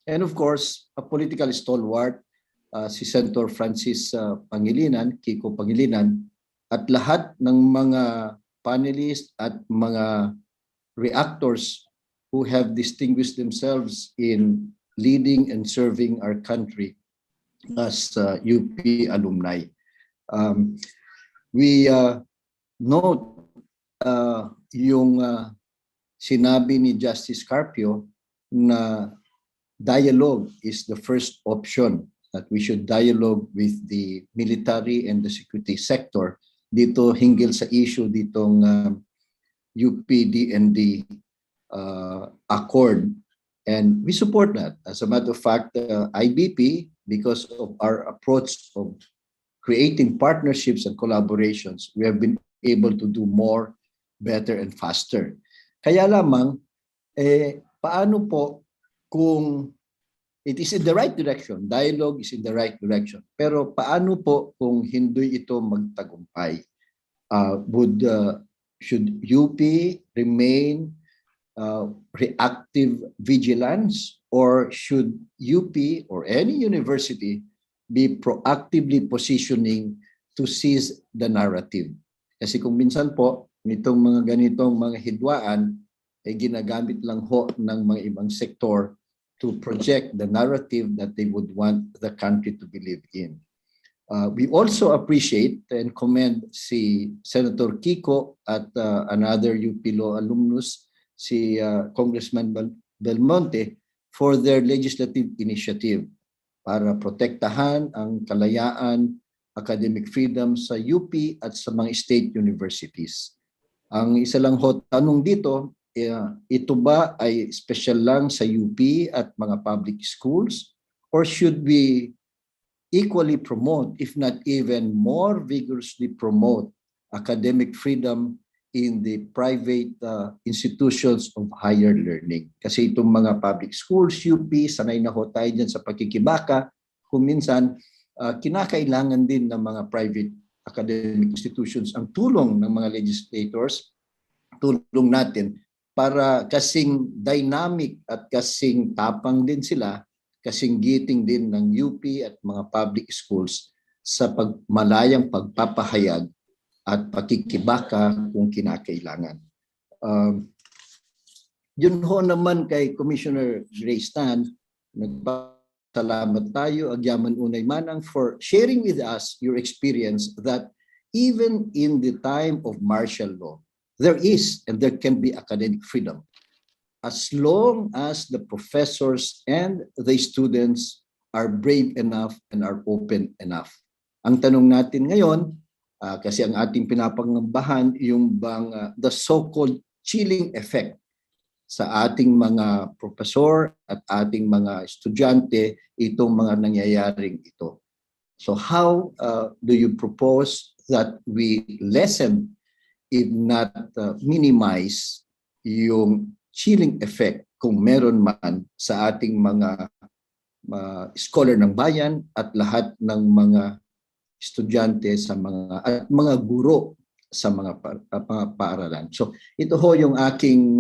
And of course, a political stalwart, si Senator Francis Pangilinan, Kiko Pangilinan, at lahat ng mga panelists at mga reactors who have distinguished themselves in leading and serving our country as UP alumni. We note yung sinabi ni Justice Carpio na dialogue is the first option that we should dialogue with the military and the security sector dito hinggil sa issue ditong UP-DND accord. And we support that. As a matter of fact, IBP, because of our approach of creating partnerships and collaborations, we have been able to do more, better, and faster. Kaya lamang, paano po kung it is in the right direction, dialogue is in the right direction, pero paano po kung hindi ito magtagumpay? Should UP remain reactive vigilance, or should UP or any university be proactively positioning to seize the narrative? Kasi kung minsan po, nitong mga ganitong mga hidwaan, ginagamit lang ho ng mga ibang sektor to project the narrative that they would want the country to believe in. We also appreciate and commend si Senator Kiko at another UP Law alumnus, si Congressman Belmonte, for their legislative initiative para protektahan ang kalayaan, academic freedom sa UP at sa mga state universities. Ang isa lang ho tanong dito, ito ba ay special lang sa UP at mga public schools, or should we equally promote, if not even more vigorously promote, academic freedom in the private institutions of higher learning? Kasi itong mga public schools, UP, sanay na ho tayo dyan sa pakikibaka. Kung minsan, kinakailangan din ng mga private academic institutions ang tulong ng mga legislators, tulong natin, para kasing dynamic at kasing tapang din sila, kasing giting din ng UP at mga public schools sa malayang pagpapahayag at pakikibaka kung kinakailangan. Yun ho naman kay Commissioner Grace Tan, nagpasalamat tayo, agyaman unay manang, for sharing with us your experience that even in the time of martial law, there is and there can be academic freedom as long as the professors and the students are brave enough and are open enough. Ang tanong natin ngayon, kasi ang ating pinapangambahan yung bang the so-called chilling effect sa ating mga professor at ating mga estudyante itong mga nangyayaring ito. So how do you propose that we lessen, if not minimize, yung chilling effect kung meron man sa ating mga scholar ng bayan at lahat ng mga estudyante sa mga at mga guro sa mga paaralan. So ito ho yung aking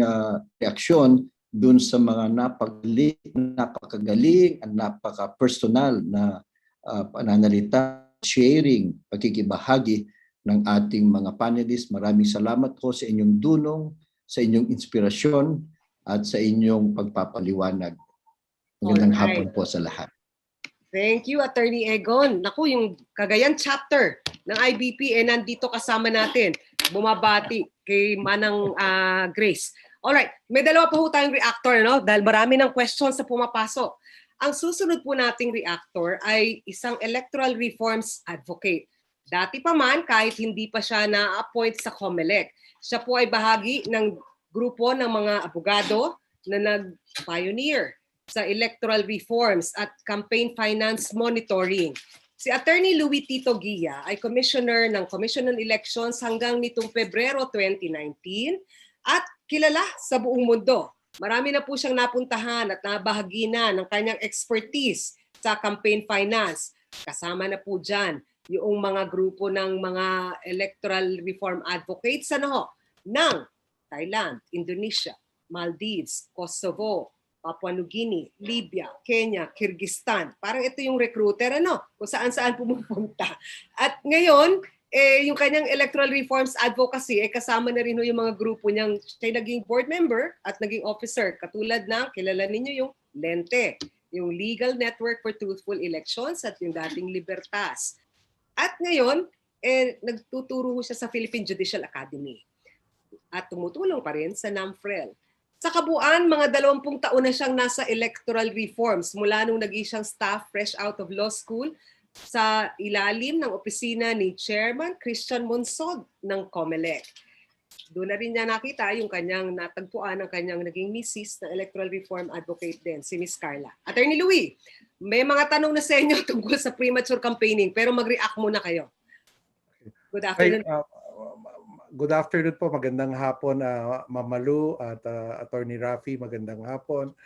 reaksyon dun sa mga napakagaling at napaka-personal na pananalita, sharing, pagkikibahagi ng ating mga panelists. Maraming salamat ho sa inyong dunong, sa inyong inspirasyon at sa inyong pagpapaliwanag. Magandang hapon po sa lahat. Thank you, Attorney Egon. Naku, yung Cagayan chapter ng IBP nandito kasama natin. Bumabati kay Manang Grace. Alright, may dalawa pa po tayong reactor, no? Dahil marami ng questions na pumapasok. Ang susunod po nating reactor ay isang electoral reforms advocate. Dati pa man, kahit hindi pa siya na-appoint sa COMELEC, siya po ay bahagi ng grupo ng mga abogado na nag-pioneer sa electoral reforms at campaign finance monitoring. Si Attorney Louis Tito Guia ay commissioner ng Commission on Elections hanggang nitong Pebrero 2019 at kilala sa buong mundo. Marami na po siyang napuntahan at nabahagi na ng kanyang expertise sa campaign finance. Kasama na po dyan yung mga grupo ng mga electoral reform advocates ng Thailand, Indonesia, Maldives, Kosovo, Papua New Guinea, Libya, Kenya, Kyrgyzstan. Parang ito yung recruiter, kung saan-saan pumupunta. At ngayon, yung kanyang electoral reforms advocacy, kasama na rin yung mga grupo niyang siya naging board member at naging officer. Katulad ng, kilala ninyo yung LENTE, yung Legal Network for Truthful Elections at yung dating Libertas. At ngayon, nagtuturo siya sa Philippine Judicial Academy. At tumutulong pa rin sa NAMFREL. Sa kabuuan, mga 20 taon na siyang nasa electoral reforms mula nung naging siyang staff fresh out of law school sa ilalim ng opisina ni Chairman Christian Monsod ng COMELEC. Doon na rin niya nakita yung kanyang natagpuan ng kanyang naging misis na electoral reform advocate din, si Miss Carla. Attorney Louie, may mga tanong na sa inyo tungkol sa premature campaigning pero mag-react muna kayo. Good afternoon. Good afternoon po. Magandang hapon, Ma'am Malou at Attorney Raffy. Magandang hapon.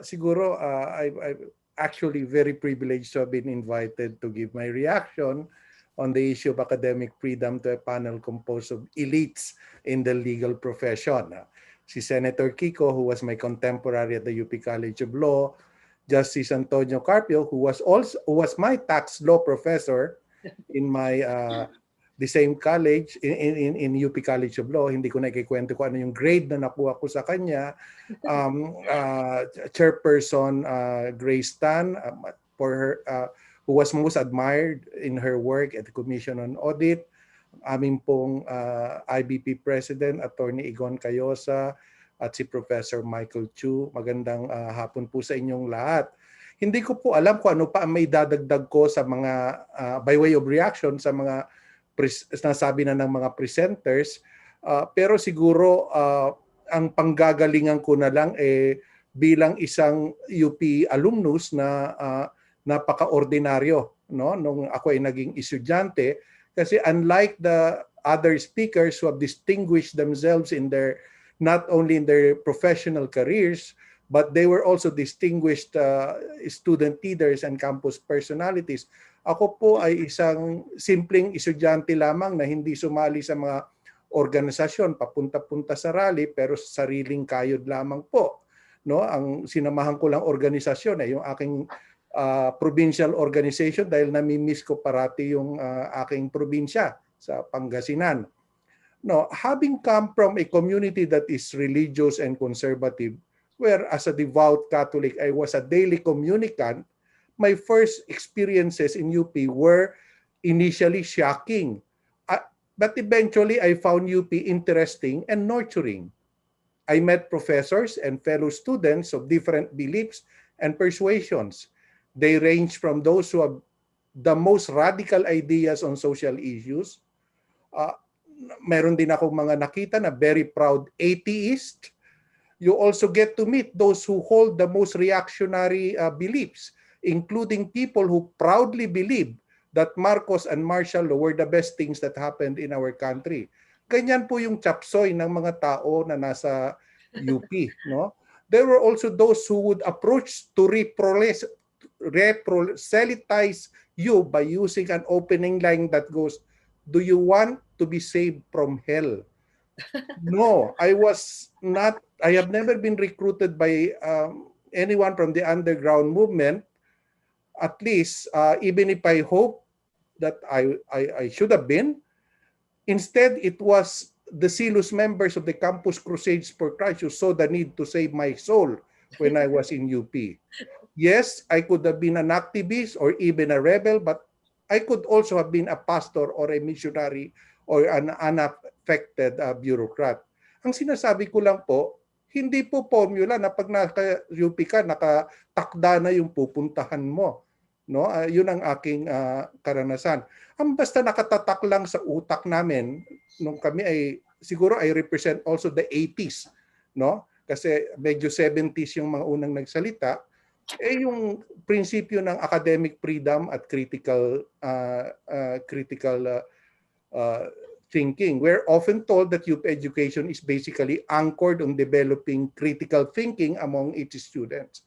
Siguro, I'm actually very privileged to have been invited to give my reaction on the issue of academic freedom to a panel composed of elites in the legal profession. Si Senator Kiko, who was my contemporary at the UP College of Law, Justice Antonio Carpio, who was my tax law professor in my the same college in UP College of Law. Hindi ko na ikikwento ko ano yung grade na nakuha ko sa kanya. Chairperson Grace Tan for her who was most admired in her work at the Commission on Audit. Aming pong IBP President Attorney Igon Cayosa at si Professor Michael Chu. Magandang hapon po sa inyong lahat. Hindi ko po alam kung ano pa ang may dadagdag ko sa mga by way of reaction sa mga nasabi na ng mga presenters, pero siguro ang panggagalingan ko na lang bilang isang UP alumnus na napaka-ordinaryo, no, nung ako ay naging estudyante, kasi unlike the other speakers who have distinguished themselves in their not only in their professional careers, but they were also distinguished student leaders and campus personalities. Ako po ay isang simpleng estudyante lamang na hindi sumali sa mga organisasyon, papunta-punta sa rally, pero sariling kayod lamang po. No? Ang sinamahan ko lang organisasyon ay yung aking provincial organization dahil namimiss ko parati yung aking probinsya sa Pangasinan. No, having come from a community that is religious and conservative, where as a devout Catholic I was a daily communicant, my first experiences in UP were initially shocking. But eventually I found UP interesting and nurturing. I met professors and fellow students of different beliefs and persuasions. They range from those who have the most radical ideas on social issues. Meron din ako mga nakita na very proud atheist. You also get to meet those who hold the most reactionary beliefs, including people who proudly believe that Marcos and martial law were the best things that happened in our country. Ganyan po yung chapsoy ng mga tao na nasa UP. No? There were also those who would approach to reproselytize you by using an opening line that goes, "Do you want to be saved from hell?" No, I have never been recruited by anyone from the underground movement. At least, even if I hope that I should have been. Instead, it was the zealous members of the Campus Crusades for Christ who saw the need to save my soul when I was in UP. Yes, I could have been an activist or even a rebel, but I could also have been a pastor or a missionary or an unaffected bureaucrat. Ang sinasabi ko lang po, hindi po formula na pag naka-UP ka, nakatakda na yung pupuntahan mo. No, yun ang aking karanasan. Ang basta nakatatak lang sa utak namin nung kami ay siguro I represent also the 80s, no? Kasi medyo 70s yung mga unang nagsalita, yung prinsipyo ng academic freedom at critical thinking. We're often told that UP education is basically anchored on developing critical thinking among its students.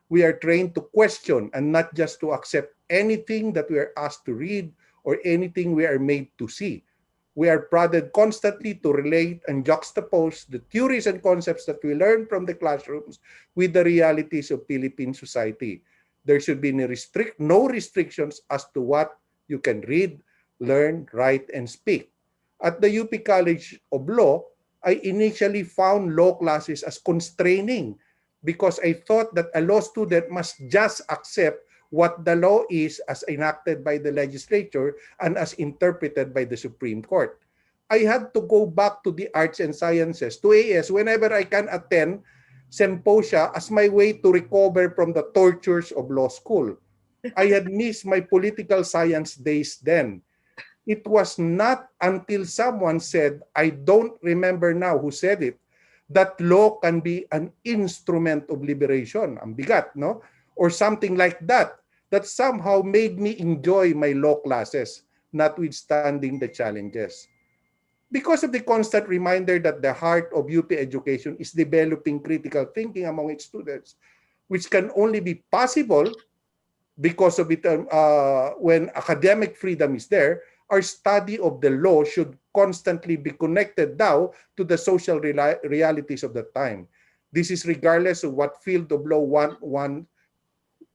We are trained to question and not just to accept anything that we are asked to read or anything we are made to see. We are prodded constantly to relate and juxtapose the theories and concepts that we learn from the classrooms with the realities of Philippine society. There should be no restrictions as to what you can read, learn, write, and speak. At the UP College of Law, I initially found law classes as constraining because I thought that a law student must just accept what the law is as enacted by the legislature and as interpreted by the Supreme Court. I had to go back to the arts and sciences, to AS, whenever I can attend symposia as my way to recover from the tortures of law school. I had missed my political science days then. It was not until someone said, I don't remember now who said it, that law can be an instrument of liberation. Ang bigat, no? Or something like that, that somehow made me enjoy my law classes, notwithstanding the challenges. Because of the constant reminder that the heart of UP education is developing critical thinking among its students, which can only be possible because of it when academic freedom is there, our study of the law should constantly be connected now to the social realities of the time. This is regardless of what field of law one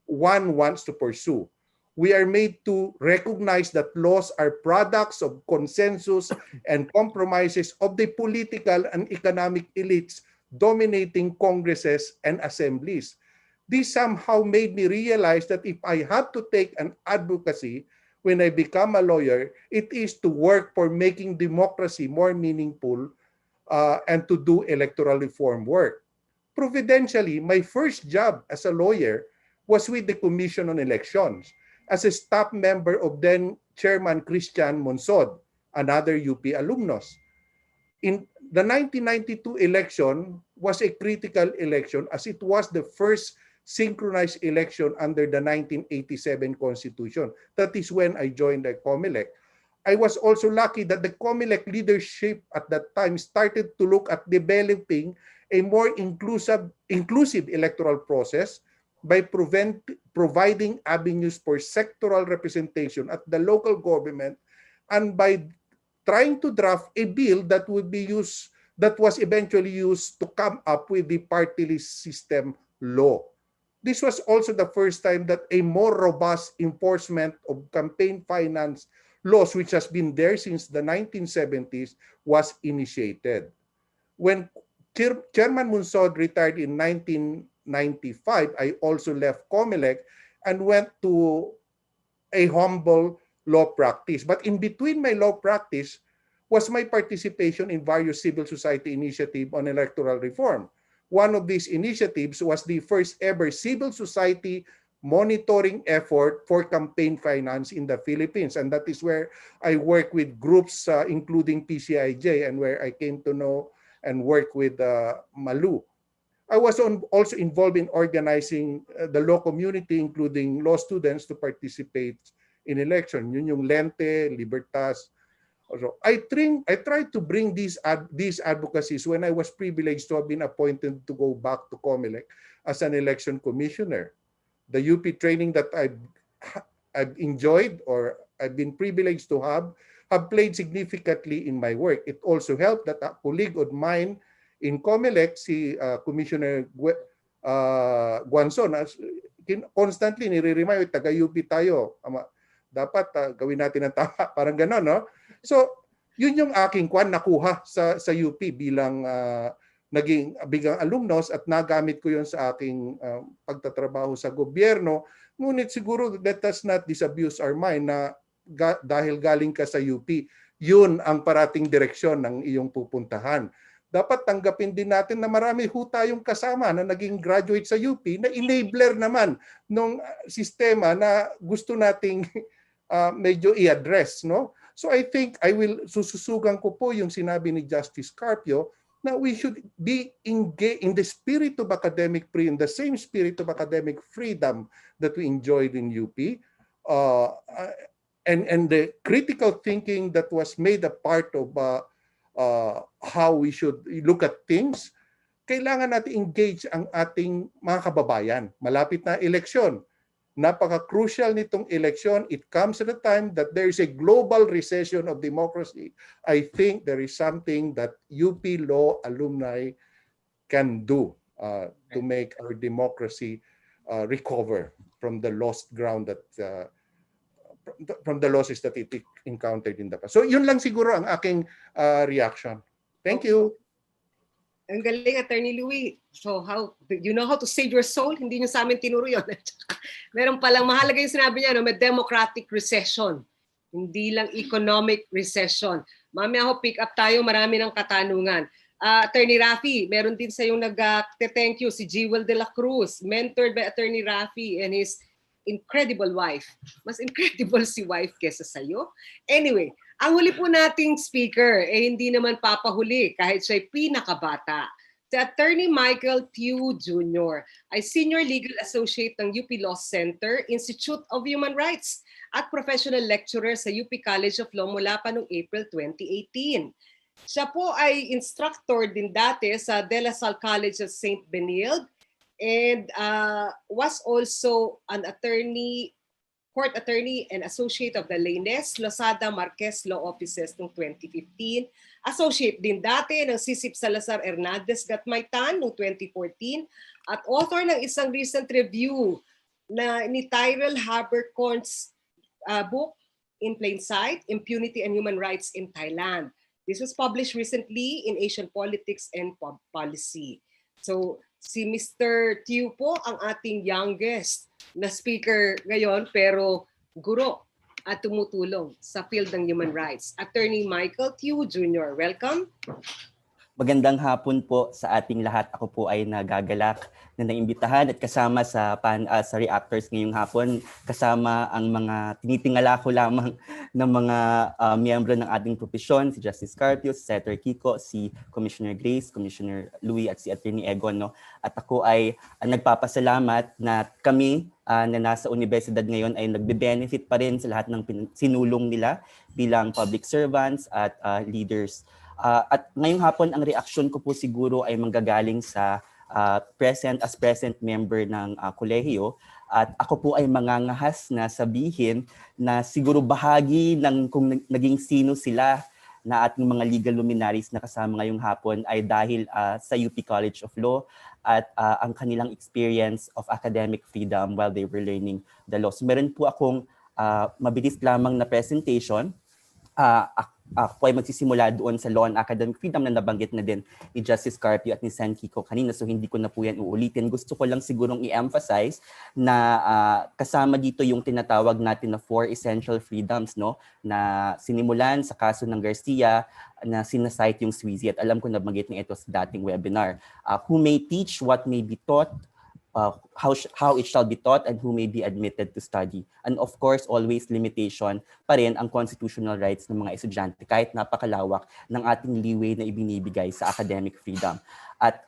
wants to pursue. We are made to recognize that laws are products of consensus and compromises of the political and economic elites dominating congresses and assemblies. This somehow made me realize that if I had to take an advocacy when I become a lawyer, it is to work for making democracy more meaningful and to do electoral reform work. Providentially, my first job as a lawyer was with the Commission on Elections as a staff member of then Chairman Christian Monsod, another UP alumnus. In the 1992 election was a critical election as it was the first synchronized election under the 1987 Constitution. That is when I joined the COMELEC. I was also lucky that the COMELEC leadership at that time started to look at developing a more inclusive electoral process by providing avenues for sectoral representation at the local government and by trying to draft a bill that would be used, that was eventually used to come up with the party list system law. This was also the first time that a more robust enforcement of campaign finance laws, which has been there since the 1970s, was initiated. When Chairman Monsod retired in 1995, I also left COMELEC and went to a humble law practice. But in between my law practice was my participation in various civil society initiatives on electoral reform. One of these initiatives was the first ever civil society monitoring effort for campaign finance in the Philippines. And that is where I work with groups including PCIJ and where I came to know and work with Malou. I was also involved in organizing the law community, including law students, to participate in election. Yun yung Lente, Libertas. Also, I tried to bring these advocacies when I was privileged to have been appointed to go back to COMELEC as an election commissioner. The UP training that I've enjoyed or I've been privileged to have played significantly in my work. It also helped that a colleague of mine in COMELEC, si Commissioner Guanzon, constantly nire-remind, taga-UP tayo. Dapat gawin natin ang tama. Parang gano'n, no? So, yun yung aking nakuha sa UP bilang naging bigang alumnus at nagamit ko yun sa aking pagtatrabaho sa gobyerno. Ngunit siguro let us not disabuse our mind na dahil galing ka sa UP, yun ang parating direksyon ng iyong pupuntahan. Dapat tanggapin din natin na marami ho tayong kasama na naging graduate sa UP na enabler naman ng sistema na gusto nating medyo i-address, no? So I think sususugan ko po yung sinabi ni Justice Carpio na we should be engaged in the spirit of academic freedom, the same spirit of academic freedom that we enjoyed in UP, and the critical thinking that was made a part of how we should look at things. Kailangan natin engage ang ating mga kababayan. Malapit na eleksyon. Napaka-crucial nitong election. It comes at a time that there is a global recession of democracy. I think there is something that UP Law alumni can do to make our democracy recover from the lost ground that from the losses that it encountered in the past. So yun lang siguro ang aking reaction. Thank you. Ang galing, Attorney Louie. So you know how to save your soul? Hindi nyo sa amin tinuro yun. Meron palang mahalaga yung sinabi niya, no? May democratic recession. Hindi lang economic recession. Mamaya ako pick up tayo, marami ng katanungan. Attorney Raffy, meron din sa yung nag-thank you, si Jewel de la Cruz, mentored by Attorney Raffy and his incredible wife. Mas incredible si wife kesa sa'yo. Anyway, ang huli po nating speaker, hindi naman papahuli kahit siya'y pinakabata. Si Attorney Michael Tew Jr. ay Senior Legal Associate ng UP Law Center, Institute of Human Rights at Professional Lecturer sa UP College of Law mula pa noong April 2018. Siya po ay instructor din dati sa De La Salle College of St. Benilde and was also an attorney, court attorney and associate of the Lainez, Losada, Marquez Law Offices noong 2015. Associate din dati ng Sisip Salazar Hernandez Gatmaitan noong 2014 at author ng isang recent review na ni Tyrell Habercorn's book, In Plain Sight, Impunity and Human Rights in Thailand. This was published recently in Asian Politics and Policy. So, si Mr. Tew po ang ating youngest na speaker ngayon pero guro at tumutulong sa field ng human rights. Attorney Michael Tew Jr. Welcome. Magandang hapon po sa ating lahat. Ako po ay nagagalak na naimbitahan at kasama sa reactors ngayong hapon. Kasama ang mga tinitingala ko lamang ng mga miyembro ng ating profesyon, si Justice Carpio, si Senator Kiko, si Commissioner Grace, Commissioner Louie at si Attorney Egon. No? At ako ay nagpapasalamat na kami na nasa universidad ngayon ay nagbe-benefit pa rin sa lahat ng sinulong nila bilang public servants at leaders. At ngayong hapon, ang reaksyon ko po siguro ay manggagaling sa present member ng kolehiyo. At ako po ay mangangahas na sabihin na siguro bahagi ng kung naging sino sila na ating mga legal luminaries na kasama ngayong hapon ay dahil sa UP College of Law at ang kanilang experience of academic freedom while they were learning the law. So meron po akong mabilis lamang na presentation. Ako ay magsisimula doon sa law and academic freedom na nabanggit na din ni Justice Carpio at ni Sen Kiko kanina, so hindi ko na po yan uulitin. Gusto ko lang sigurong i-emphasize na kasama dito yung tinatawag natin na 4 essential freedoms, no, na sinimulan sa kaso ng Garcia na sinasite yung Sweezy at alam ko nabanggit na ito sa dating webinar. Who may teach, what may be taught, how it shall be taught, and who may be admitted to study. And of course, always limitation pa rin ang constitutional rights ng mga estudyante kahit napakalawak ng ating leeway na ibinibigay sa academic freedom. At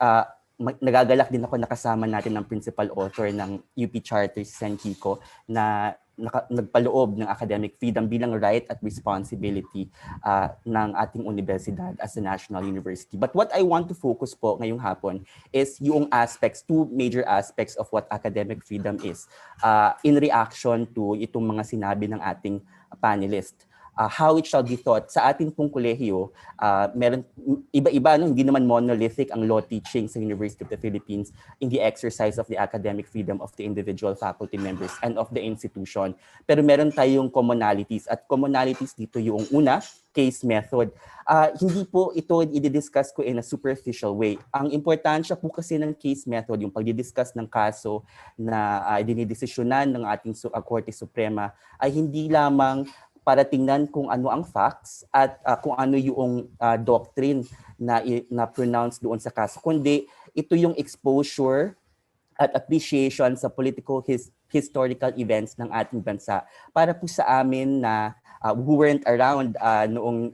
nagagalak din ako nakasama natin ng principal author ng UP Charter, si Sen Kiko, na nagpaloob ng academic freedom bilang right at responsibility ng ating universidad as a national university. But what I want to focus po ngayong hapon is yung aspects, 2 major aspects of what academic freedom is in reaction to itong mga sinabi ng ating panelist. How it shall be taught. Sa ating pong kolehiyo, meron iba-iba, no? Hindi naman monolithic ang law teaching sa University of the Philippines in the exercise of the academic freedom of the individual faculty members and of the institution. Pero meron tayong commonalities, at commonalities dito yung una, case method. Hindi po ito i-discuss ko in a superficial way. Ang importansya po kasi ng case method, yung pag-discuss ng kaso na dinidesisyonan ng ating Korte Suprema, ay hindi lamang para tingnan kung ano ang facts at kung ano yung doctrine na pronounce doon sa kaso, kundi ito yung exposure at appreciation sa political historical events ng ating bansa. Para po sa amin na who weren't around noong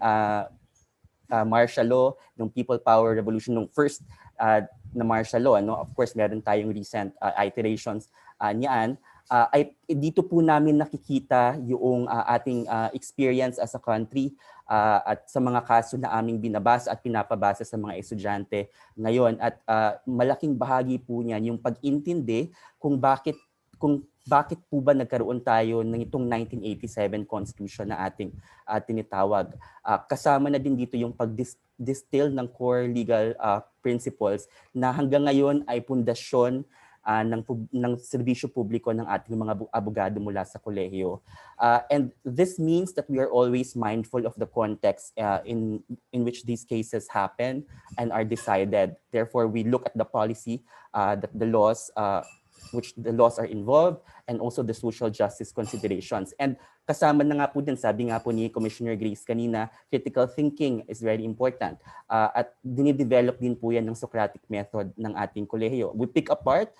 martial law, noong People Power Revolution, noong first na martial law, no? Of course, meron tayong recent iterations niyan. Ay dito po namin nakikita yung ating experience as a country at sa mga kaso na aming binabasa at pinapabasa sa mga estudyante ngayon, at malaking bahagi po niyan yung pag-intindi kung bakit po ba nagkaroon tayo ng itong 1987 Constitution na ating tinitawag. Kasama na din dito yung pag-distill ng core legal principles na hanggang ngayon ay pundasyon ng serbisyo publiko ng ating mga abogado mula sa kolehiyo. And this means that we are always mindful of the context in which these cases happen and are decided. Therefore, we look at the policy, that the laws, which the laws are involved, and also the social justice considerations. And kasama na nga po din, sabi nga po ni Commissioner Grace kanina, critical thinking is very important. At dinidevelop din po yan ng Socratic method ng ating kolehiyo. We pick apart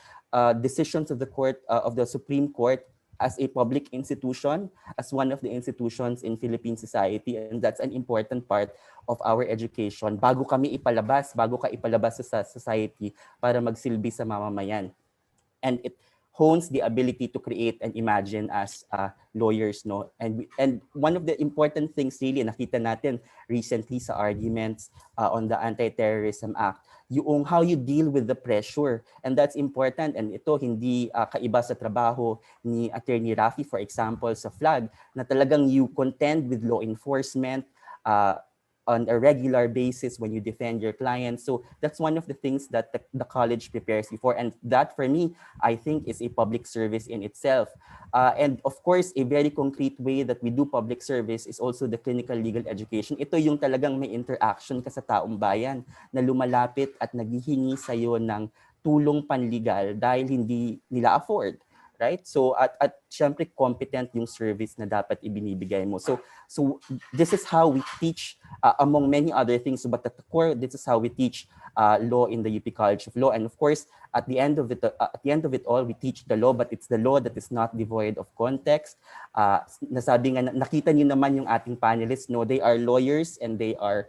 decisions of the court, of the Supreme Court as a public institution, as one of the institutions in Philippine society, and that's an important part of our education bago ka ipalabas sa society para magsilbi sa mamamayan. And it hones the ability to create and imagine as lawyers, no? And one of the important things really nakita natin recently sa arguments on the Anti-Terrorism Act, yung how you deal with the pressure, and that's important. And ito hindi kaiba sa trabaho ni Attorney Raffy, for example, sa flood, na talagang you contend with law enforcement on a regular basis when you defend your clients. So that's one of the things that the college prepares you for. And that, for me, I think is a public service in itself. And of course, a very concrete way that we do public service is also the clinical legal education. Ito yung talagang may interaction ka sa taong bayan na lumalapit at naghihingi sa'yo ng tulong panligal dahil hindi nila afford. Right? So at syempre competent yung service na dapat ibinibigay mo. So this is how we teach among many other things, but at the core, this is how we teach law in the UP College of Law. And of course, at the end of it all, we teach the law, but it's the law that is not devoid of context. Nasabi nga, nakita niyo naman yung ating panelists, no, they are lawyers and they are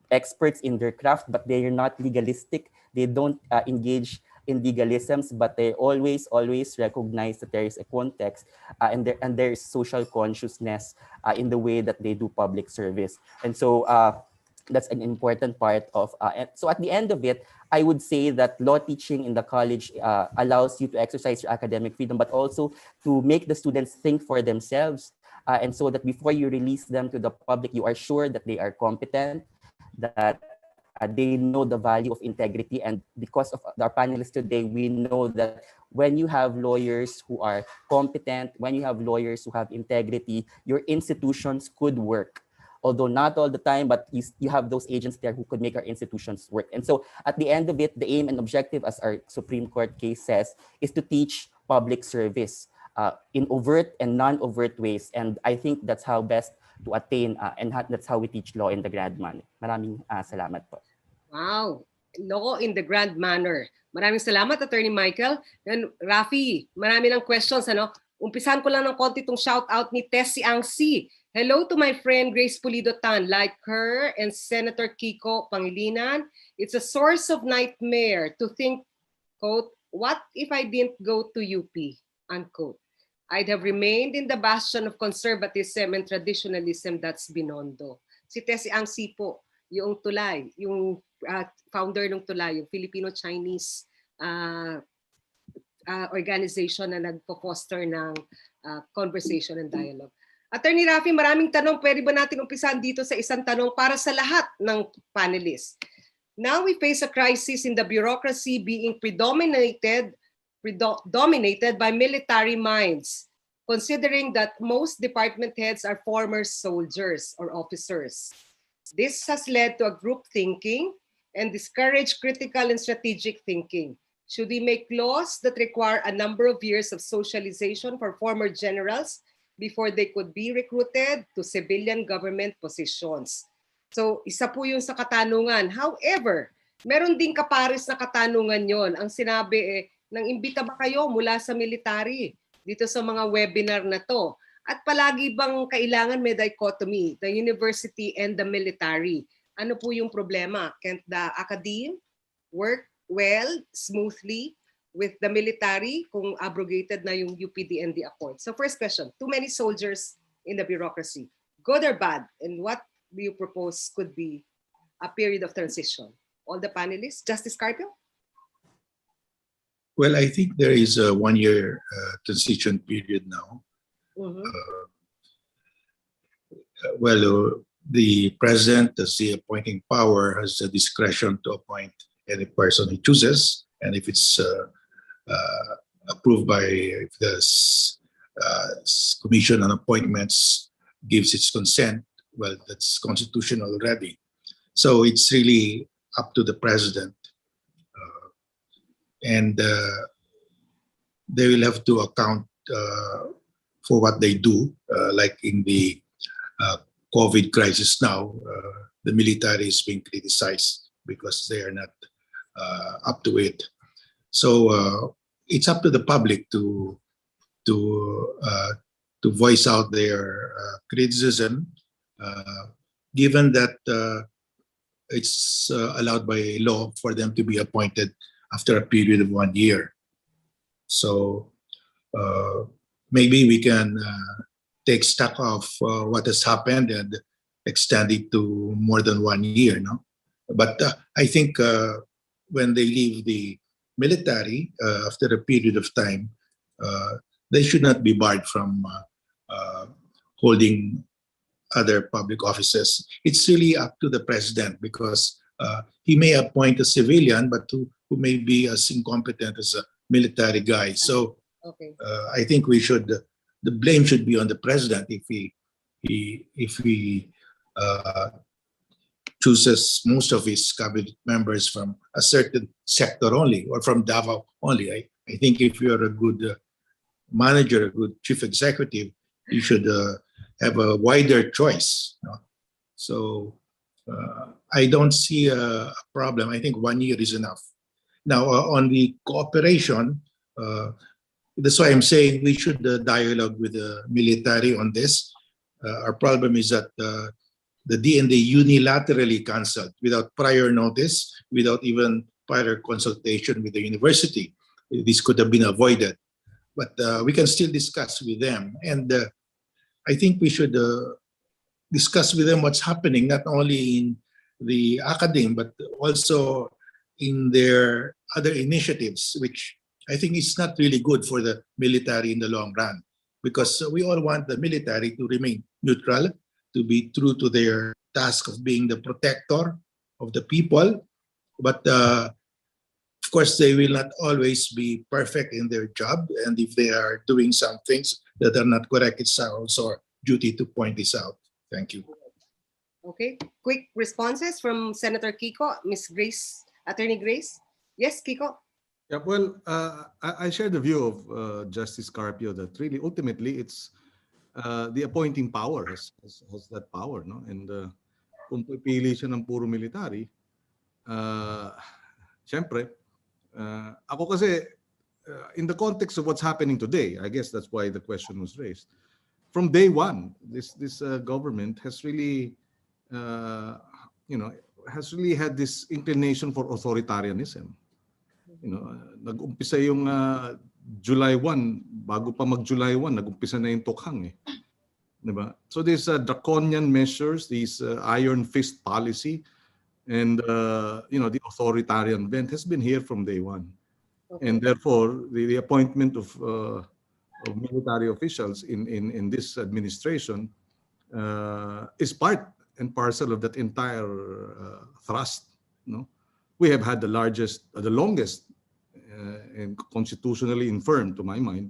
experts in their craft, but they are not legalistic. They don't engage in legalisms, but they always recognize that there is a context and there is social consciousness in the way that they do public service. And so that's an important part of, so at the end of it, I would say that law teaching in the college allows you to exercise your academic freedom, but also to make the students think for themselves. And so that before you release them to the public, you are sure that they are competent, that they know the value of integrity. And because of our panelists today, we know that when you have lawyers who are competent, when you have lawyers who have integrity, your institutions could work. Although not all the time, but you have those agents there who could make our institutions work. And so at the end of it, the aim and objective, as our Supreme Court case says, is to teach public service in overt and non-overt ways. And I think that's how best to attain, and that's how we teach law in the grand manner. Maraming salamat po. Wow, law in the grand manner. Maraming salamat, Attorney Michael. And Raffy, marami ng questions. Umpisan ko lang ng konti itong shout-out ni Tessie Angsi. Hello to my friend Grace Pulido Tan, like her and Senator Kiko Pangilinan. It's a source of nightmare to think, quote, what if I didn't go to UP, unquote. I'd have remained in the bastion of conservatism and traditionalism that's Binondo. Si Tessie Angsi po, yung tulay, yung founder ng tulay, yung Filipino-Chinese organization na nagpo-foster ng conversation and dialogue. Attorney Raffy, maraming tanong. Pwede ba natin umpisahan dito sa isang tanong para sa lahat ng panelists? Now we face a crisis in the bureaucracy being dominated by military minds, considering that most department heads are former soldiers or officers. This has led to a group thinking and discourage critical and strategic thinking. Should we make laws that require a number of years of socialization for former generals before they could be recruited to civilian government positions? So, isa po yung sa katanungan. However, meron ding kapares na katanungan yon. Ang sinabi nang imbita ba kayo mula sa military dito sa mga webinar na to? At palagi bang kailangan may dichotomy, the university and the military? Ano po yung problema? Can't the academe work well, smoothly with the military kung abrogated na yung UPD&D Accord? So first question, too many soldiers in the bureaucracy, good or bad? And what do you propose could be a period of transition? All the panelists, Justice Carpio? Well, I think there is a 1-year transition period now. Mm-hmm. The president, as the appointing power, has the discretion to appoint any person he chooses, and if it's approved by the Commission on Appointments gives its consent, well, that's constitutional already. So it's really up to the president, and they will have to account for what they do, like in the COVID crisis now, the military is being criticized because they are not up to it. So it's up to the public to voice out their criticism, given that it's allowed by law for them to be appointed after a period of 1 year. So maybe we can take stock of what has happened and extend it to more than 1 year, no? But I think when they leave the military after a period of time, they should not be barred from holding other public offices. It's really up to the president, because he may appoint a civilian, but who may be as incompetent as a military guy. So Okay. I think we should, the blame should be on the president if he chooses most of his cabinet members from a certain sector only, or from Davao only. I think if you're a good manager, a good chief executive, you should have a wider choice. You know? So I don't see a problem. I think 1 year is enough. Now, on the cooperation, that's why I'm saying we should dialogue with the military on this. Our problem is that the DND unilaterally canceled without prior notice, without even prior consultation with the university. This could have been avoided. But we can still discuss with them. And I think we should discuss with them what's happening, not only in the academe, but also in their other initiatives, which I think is not really good for the military in the long run, because we all want the military to remain neutral, to be true to their task of being the protector of the people. But of course, they will not always be perfect in their job. And if they are doing some things that are not correct, it's also our duty to point this out. Thank you. Okay. Quick responses from Senator Kiko, Ms. Grace, Attorney Grace. Yes, Kiko. Yeah, well, I share the view of Justice Carpio that really, ultimately, it's the appointing power has that power, no? And kung pipili siya ng puro military, syempre, ako kasi, in the context of what's happening today, I guess that's why the question was raised. From day one, this government has really, has really had this inclination for authoritarianism. Nag-umpisa yung July 1, bago pa mag-July 1, nag-umpisa na yung tukhang eh. Diba? So these draconian measures, these iron fist policy, and the authoritarian bent has been here from day one. Okay. And therefore, the appointment of military officials in this administration is part and parcel of that entire thrust. No? We have had the longest, and constitutionally infirm, to my mind,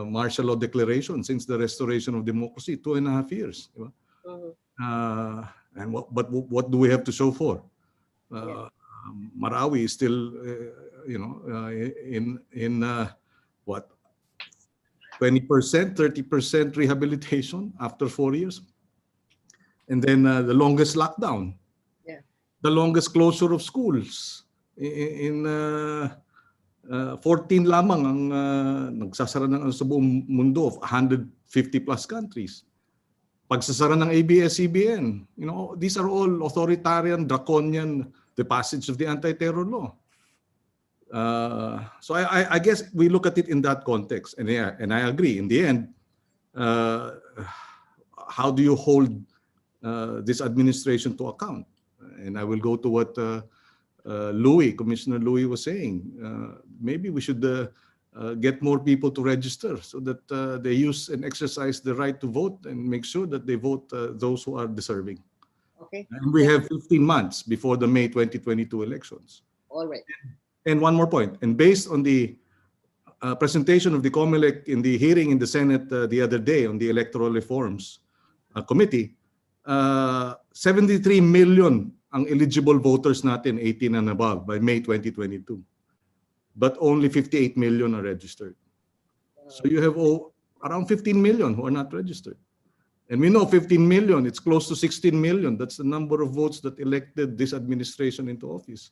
martial law declaration since the restoration of democracy, 2.5 years. But what do we have to show for? Marawi is still, in what, 20%, 30% rehabilitation after 4 years, and then the longest lockdown, the longest closure of schools in 14 lamang ang nagsasara ng sa buong mundo of 150 plus countries. Pagsasara ng ABS-CBN, these are all authoritarian, draconian, the passage of the anti-terror law. So I guess we look at it in that context, and I agree. In the end, how do you hold this administration to account? And I will go to what Commissioner Louie was saying. Maybe we should get more people to register so that they use and exercise the right to vote and make sure that they vote those who are deserving. Okay. And we have 15 months before the May 2022 elections. All right. And one more point. And based on the presentation of the COMELEC in the hearing in the Senate the other day on the Electoral Reforms Committee, 73 million ang eligible voters natin 18 and above by May 2022. But only 58 million are registered. So you have around 15 million who are not registered. And we know 15 million, it's close to 16 million. That's the number of votes that elected this administration into office.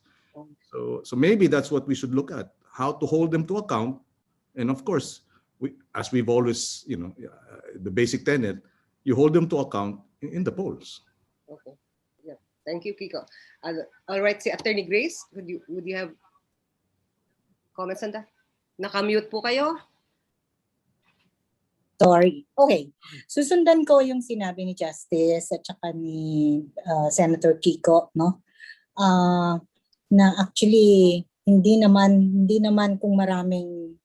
So maybe that's what we should look at, how to hold them to account. And of course, as we've always, the basic tenet, you hold them to account in the polls. Okay. Yeah. Thank you, Kiko. All right, si Attorney Grace, would you have comments on that? Nakamute po kayo. Sorry. Okay. Susundan ko yung sinabi ni Justice at saka ni Senator Kiko, no? Na actually hindi naman kung marami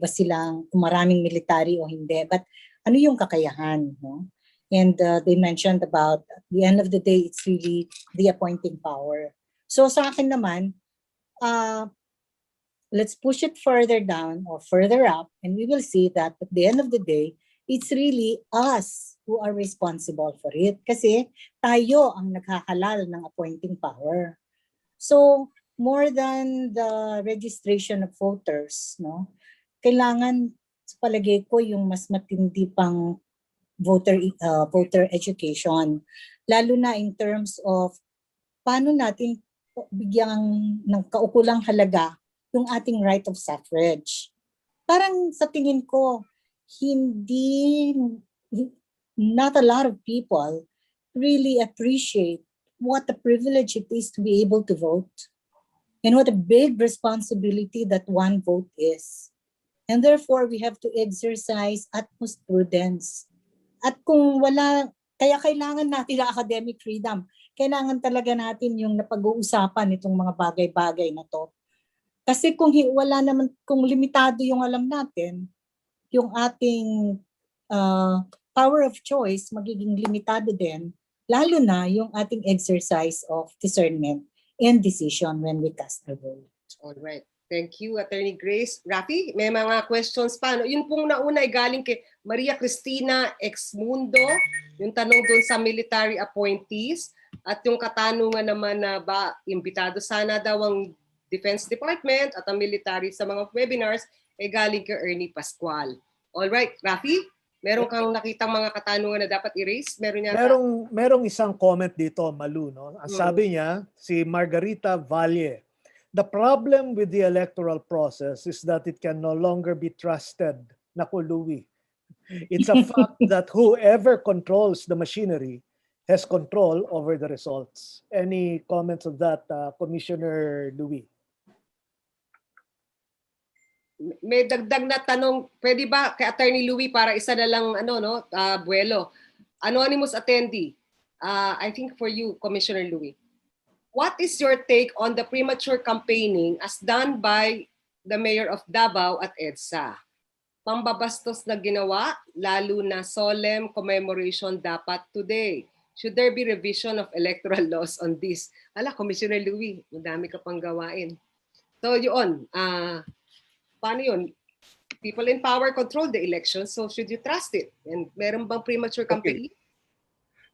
ba silang, kung maraming military o hindi, but ano yung kakayahan, no? And they mentioned about at the end of the day, it's really the appointing power. So sa akin naman, let's push it further down or further up, and we will see that at the end of the day, it's really us who are responsible for it. Kasi tayo ang naghahalal ng appointing power. So more than the registration of voters, no, kailangan sa palagay ko yung mas matindi pang voter education, lalo na in terms of paano natin bigyan ng kaukulang halaga yung ating right of suffrage. Parang sa tingin ko, not a lot of people really appreciate what a privilege it is to be able to vote and what a big responsibility that one vote is. And therefore, we have to exercise utmost prudence. At kung kaya kailangan natin ang academic freedom. Kailangan talaga natin yung napag-uusapan itong mga bagay-bagay na to. Kasi kung limitado yung alam natin, yung ating power of choice magiging limitado din, lalo na yung ating exercise of discernment and decision when we cast a vote. All right. Thank you, Attorney Grace. Raffy, may mga questions pa. No? Yun pong nauna ay galing kay Maria Cristina Exmundo, yung tanong doon sa military appointees, at yung katanungan naman na ba imbitado sana daw ang Defense Department at ang military sa mga webinars ay galing kay Ernie Pascual. All right, Raffy, meron kang nakitang mga katanungan na dapat i-raise? Merong isang comment dito, Malou, no? Ang sabi niya, si Margarita Valle, the problem with the electoral process is that it can no longer be trusted. Naku, Louie. It's a fact that whoever controls the machinery has control over the results. Any comments of that, Commissioner Louie? May dagdag na tanong, pwede ba kay Attorney Louie para isa na lang buwelo. Anonymous attendee, I think for you, Commissioner Louie. What is your take on the premature campaigning as done by the Mayor of Davao at EDSA? Pambabastos na ginawa, lalo na solemn commemoration dapat today. Should there be revision of electoral laws on this? Commissioner Louie, madami ka pang gawain. So yun, paano yun? People in power control the election, so should you trust it? And meron bang premature campaigning? Okay.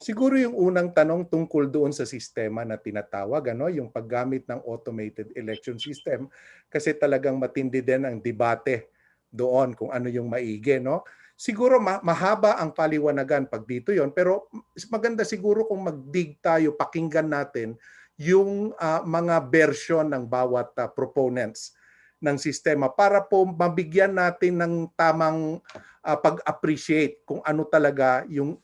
Siguro yung unang tanong tungkol doon sa sistema na tinatawag, yung paggamit ng automated election system, kasi talagang matindi din ang debate doon kung ano yung maigi. No? Siguro mahaba ang paliwanagan pag dito yon, pero maganda siguro kung mag-dig tayo, pakinggan natin yung mga version ng bawat proponents ng sistema para po mabigyan natin ng tamang pag-appreciate kung ano talaga yung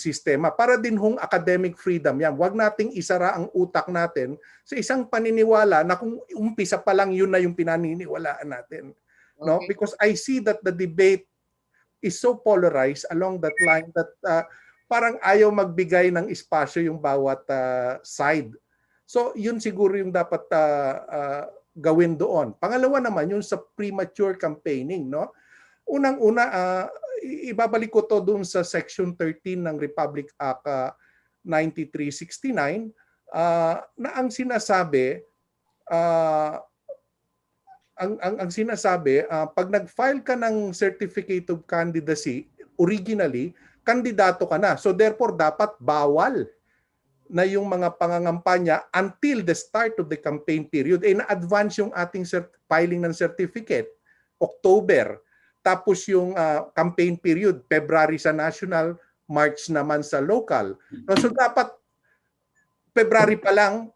sistema. Para din hong academic freedom yan. Huwag nating isara ang utak natin sa isang paniniwala na kung umpisa pa lang yun na yung pinaniniwalaan natin. Okay. No? Because I see that the debate is so polarized along that line that parang ayaw magbigay ng espasyo yung bawat side. So yun siguro yung dapat gawin doon. Pangalawa naman yung sa premature campaigning, no? Unang-una, ibabalik ko to doon sa Section 13 ng Republic Act 9369 na ang sinasabi pag nag-file ka ng certificate of candidacy, originally kandidato ka na. So therefore dapat bawal na yung mga pangangampanya until the start of the campaign period. Na-advance yung ating filing ng certificate, October. tapos yung campaign period, February sa national, March naman sa local. No, so dapat February pa lang,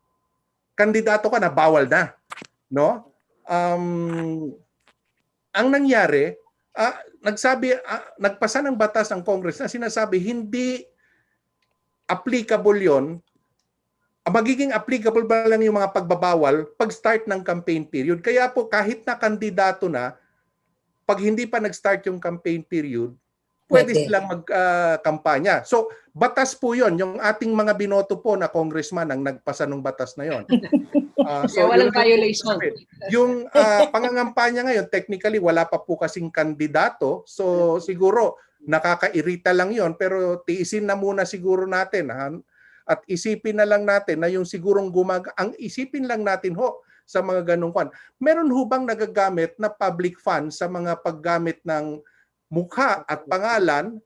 kandidato ka na, bawal na. No? Ang nangyari, nagpasa ng batas ang Congress na sinasabi hindi applicable yon. Magiging applicable ba lang yung mga pagbabawal pag start ng campaign period. Kaya po kahit na kandidato na, pag hindi pa nag-start yung campaign period, pwede silang magkampanya. So, batas po yon. Yung ating mga binoto po na congressman ang nagpasa ng batas na yon. So, walang violation. Yung pangangampanya ngayon, technically, wala pa po kasing kandidato. So, siguro, nakakairita lang yon. Pero tiisin na muna siguro natin. At isipin na lang natin na yung sigurong ang isipin lang natin sa mga ganong kwan. Meron bang nagagamit na public fund sa mga paggamit ng mukha at pangalan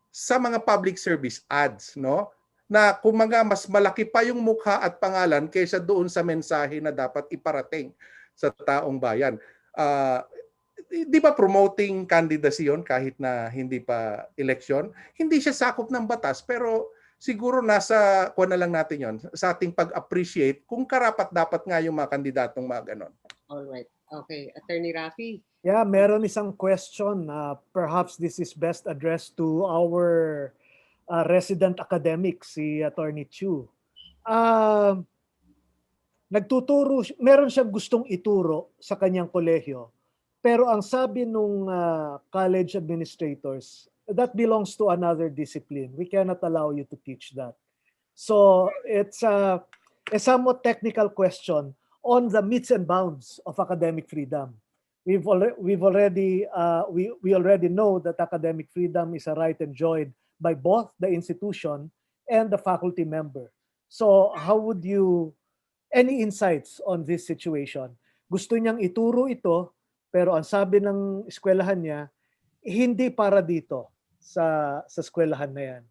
sa mga public service ads, no? Na kumaga mas malaki pa yung mukha at pangalan kaysa doon sa mensahe na dapat iparating sa taong bayan. Di ba promoting candidacy yun kahit na hindi pa eleksyon? Hindi siya sakop ng batas pero siguro nasa kuha na lang natin yon sa ating pag-appreciate kung karapat-dapat nga yung mga kandidatong mga ganon. Alright. Okay. Attorney Raffy. Yeah, meron isang question. Perhaps this is best addressed to our resident academic, si Attorney Chu. Meron siyang gustong ituro sa kanyang kolehiyo. Pero ang sabi nung college administrators, that belongs to another discipline. We cannot allow you to teach that. So it's a somewhat technical question on the metes and bounds of academic freedom. We already know that academic freedom is a right enjoyed by both the institution and the faculty member. So how would you, any insights on this situation? Gusto niyang ituro ito, pero ang sabi ng eskwelahan niya, hindi para dito sa eskwelahan na yan.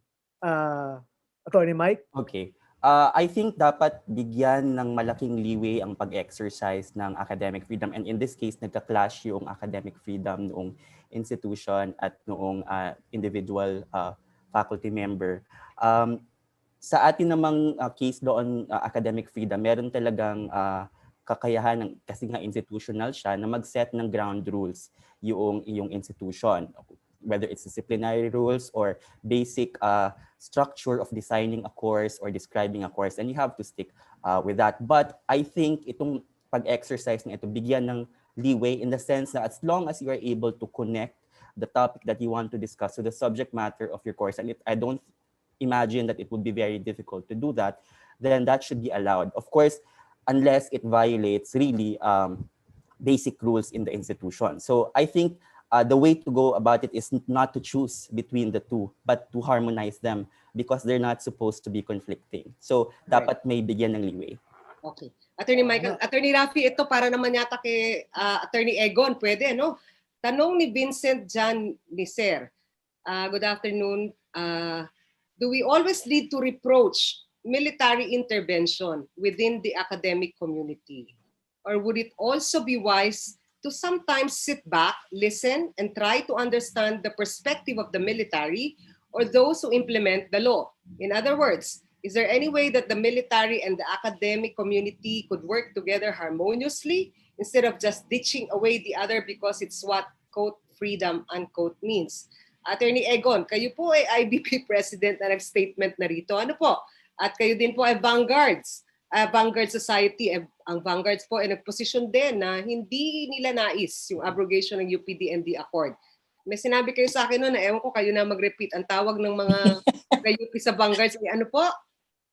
Attorney Mike? Okay. I think dapat bigyan ng malaking leeway ang pag-exercise ng academic freedom. And in this case, nagka-clash yung academic freedom noong institution at noong individual faculty member. Sa atin namang case doon, academic freedom, meron talagang kakayahan, kasi nga institutional siya, na mag-set ng ground rules yung institution. Whether it's disciplinary rules or basic structure of designing a course or describing a course, and you have to stick with that. But I think itong pag-exercise na ito, bigyan ng leeway in the sense na as long as you are able to connect the topic that you want to discuss to the subject matter of your course, and I don't imagine that it would be very difficult to do that, then that should be allowed. Of course, unless it violates really basic rules in the institution. So I think the way to go about it is not to choose between the two, but to harmonize them because they're not supposed to be conflicting. So, dapat may bigyan ng leeway. Okay. Attorney Michael, Attorney Raffy, ito para naman yata kay Attorney Egon, pwede, no? Tanong ni Vincent Jan Niser. Good afternoon. Do we always need to reproach military intervention within the academic community? Or would it also be wise to sometimes sit back, listen, and try to understand the perspective of the military or those who implement the law? In other words, is there any way that the military and the academic community could work together harmoniously instead of just ditching away the other because it's what, quote, freedom, unquote, means? Attorney Egon, kayo po ay IBP President na nag-statement na rito. Ano po? At kayo din po ay vanguards. Vanguard Society, ang vanguards po ay nagposisyon din na hindi nila nais yung abrogation ng UPD&D Accord. May sinabi kayo sa akin noon na ewan ko kayo na mag-repeat. Ang tawag ng mga UP sa vanguards ay ano po?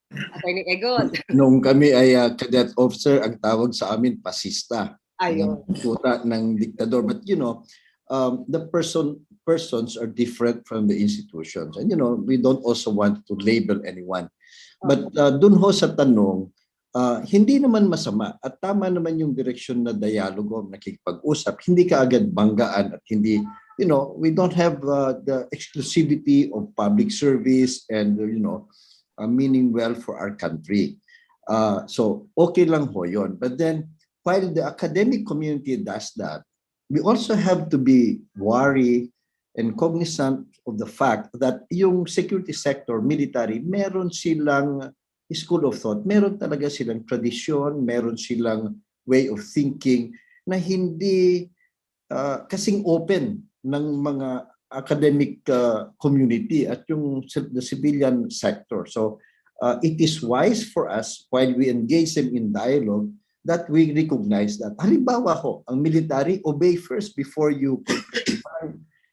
Attorney Egon. Nung kami ay cadet officer, ang tawag sa amin pasista. Ayun. Puta ng diktador. But you know, the persons are different from the institutions. And you know, we don't also want to label anyone. But dun ho sa tanong, hindi naman masama at tama naman yung direksyon na dialogo, nakikipag-usap. Hindi ka agad banggaan at hindi, you know, we don't have the exclusivity of public service and, you know, meaning well for our country. So, okay lang ho yun. But then, while the academic community does that, we also have to be wary and cognizant of the fact that yung security sector, military, meron silang school of thought, meron talaga silang tradisyon, meron silang way of thinking na hindi kasing open ng mga academic community at yung the civilian sector. So it is wise for us while we engage them in dialogue that we recognize that. Halimbawa ho, ang military, obey first before you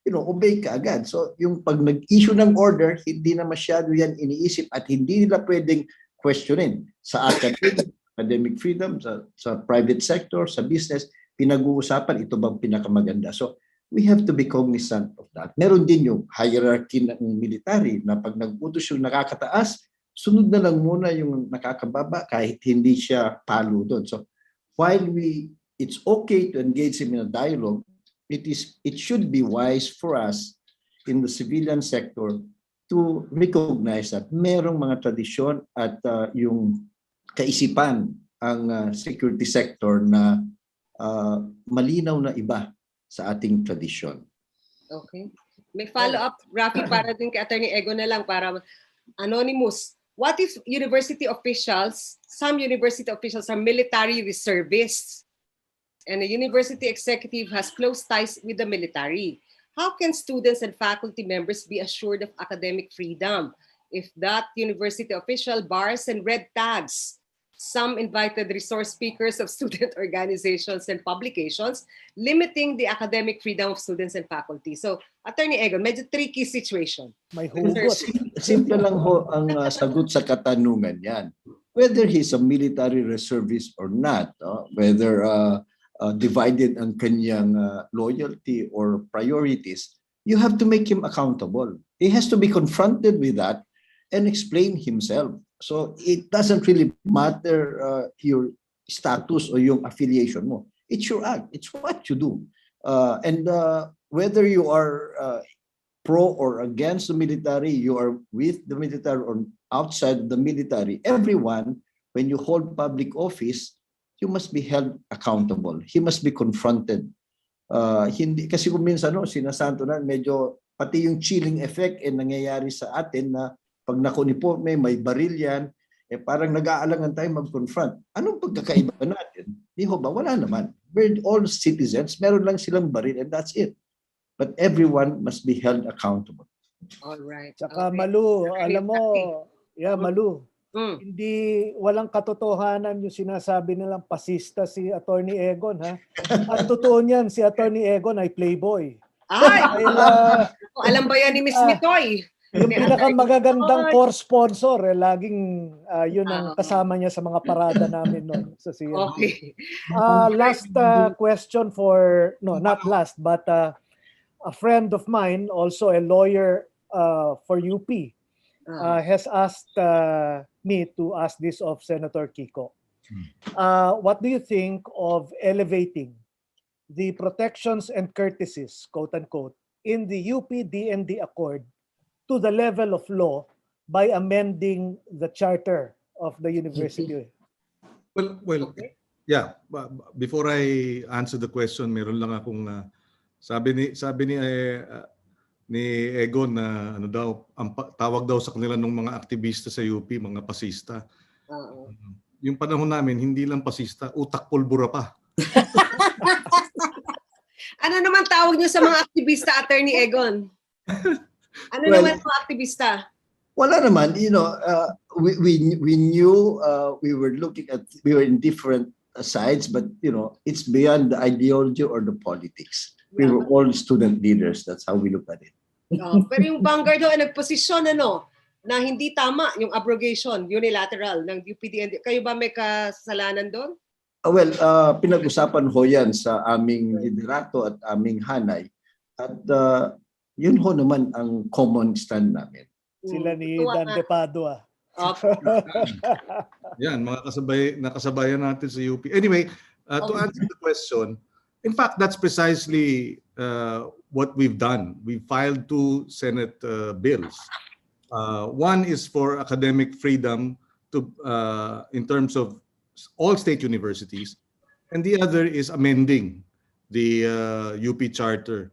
obey ka agad. So yung pag nag-issue ng order, hindi na masyado yan iniisip at hindi nila pwedeng questionin sa academic freedom, sa private sector, sa business, pinag-uusapan ito bang pinakamaganda. So we have to be cognizant of that. Meron din yung hierarchy ng military na pag nag-utos yung nakakataas, sunod na lang muna yung nakakababa kahit hindi siya palo doon. So while it's okay to engage in a dialogue, it should be wise for us in the civilian sector to recognize that merong mga tradisyon at yung kaisipan ang security sector na malinaw na iba sa ating tradisyon. Okay. May follow-up, Raffy, para din kay Atty. Ego na lang para anonymous. What if some university officials are military reservists and the university executive has close ties with the military? How can students and faculty members be assured of academic freedom if that university official bars and red tags some invited resource speakers of student organizations and publications, limiting the academic freedom of students and faculty? So, Atty. Egon, medyo tricky situation. May hugot. Simple lang ho ang sagot sa katanungan yan. Whether he's a military reservist or not, whether divided ang kanyang loyalty or priorities, you have to make him accountable. He has to be confronted with that and explain himself. So it doesn't really matter your status or yung affiliation mo. It's your act. It's what you do. And whether you are pro or against the military, you are with the military or outside the military, everyone, when you hold public office, you must be held accountable. He must be confronted. Hindi kasi kung minsan sinasanto na medyo pati yung chilling effect nangyayari sa atin na pag nakuniforme may baril yan, parang nag-aalangan tayo mag-confront. Anong pagkakaiba natin? Di ho ba? Wala naman. We're all citizens. Meron lang silang baril and that's it. But everyone must be held accountable. All right. Tsaka Malou, alam mo, Malou, hindi walang katotohanan yung sinasabi nilang pasista si Atty. Egon, ha? Ang totoo niyan, si Atty. Egon ay playboy. Ay! Alam ba yan ni Miss Mitoy? Yung pinakamagagandang core sponsor, laging yun ang kasama niya sa mga parada namin noon sa CNB. Okay. Last question not last, but a friend of mine, also a lawyer for UP, has asked me to ask this of Senator Kiko. What do you think of elevating the protections and courtesies, quote unquote, in the UP-DND Accord to the level of law by amending the charter of the university? Well, okay. Yeah. Before I answer the question, meron lang akong sabi ni Egon na ang tawag daw sa kanila ng mga aktivista sa UP, mga pasista. Yung panahon namin, hindi lang pasista, utak pulbura pa. Ano naman tawag niyo sa mga aktivista, Atty. Egon? Ano naman mga aktivista? Wala naman, we knew we were in different sides, but it's beyond the ideology or the politics. We were all student leaders. That's how we look at it. Pero yung Vanguard ay nagposisyon na hindi tama yung abrogation unilateral ng UPDND. Kayo ba may kasalanan doon? Well, pinag-usapan ho yan sa aming liderato at aming hanay. At yun ho naman ang common stand namin. Sila ni Dan De Padua. Okay. Yan, mga nakasabayan natin sa UP. Anyway, to answer the question, in fact, that's precisely what we've done. We filed 2 Senate bills. One is for academic freedom in terms of all state universities, and the other is amending the UP Charter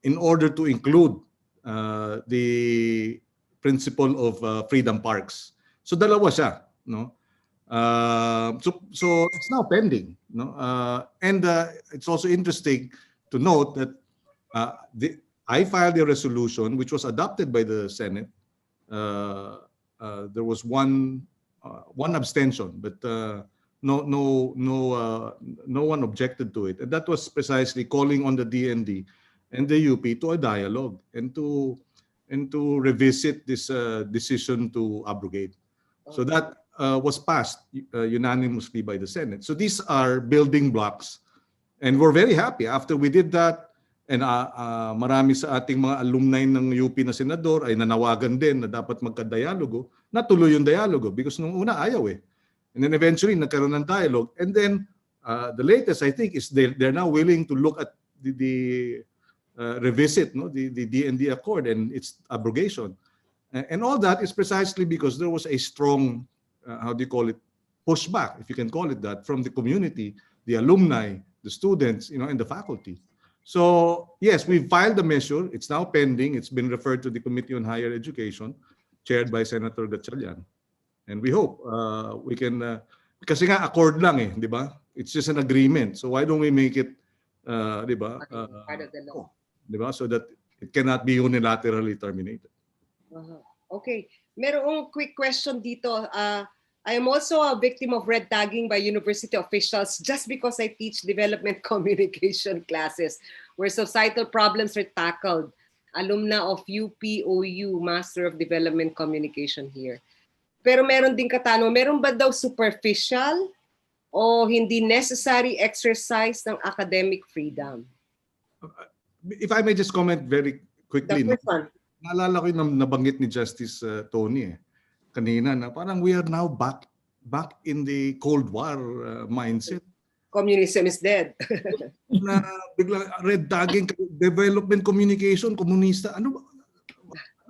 in order to include the principle of freedom parks. So dalawa siya, no? So it's now pending, no? And it's also interesting to note that I filed a resolution which was adopted by the Senate. There was one abstention, but no one objected to it, and that was precisely calling on the DND and the UP to a dialogue and to revisit this decision to abrogate. So that was passed unanimously by the Senate. So these are building blocks, and we're very happy after we did that. And marami sa ating mga alumni ng UP na senador ay nanawagan din na dapat magka-dialogo. Natuloy yung dialogo because nung una ayaw eh. And then eventually nagkaroon ng dialogue. And then the latest I think is they're now willing to look at the revisit the DND Accord and its abrogation. And all that is precisely because there was a strong, how do you call it, pushback, if you can call it that, from the community, the alumni, the students, and the faculty. So yes, we filed the measure. It's now pending. It's been referred to the Committee on Higher Education, chaired by Senator Gatchalian. And we hope we can, kasi nga accord lang eh, di ba? It's just an agreement. So why don't we make it, di ba? Part of the law. Di ba? So that it cannot be unilaterally terminated. Okay. Merong quick question dito. I am also a victim of red tagging by university officials just because I teach development communication classes where societal problems are tackled. Alumna of UPOU, Master of Development Communication here. Pero meron din katanong, meron ba daw superficial o hindi necessary exercise ng academic freedom? If I may just comment very quickly. The first one. Naalala ko yung nabanggit ni Justice Tony kanina na parang we are now back in the Cold War mindset. Communism is dead. Na biglang red tagging, development communication, komunista. Ano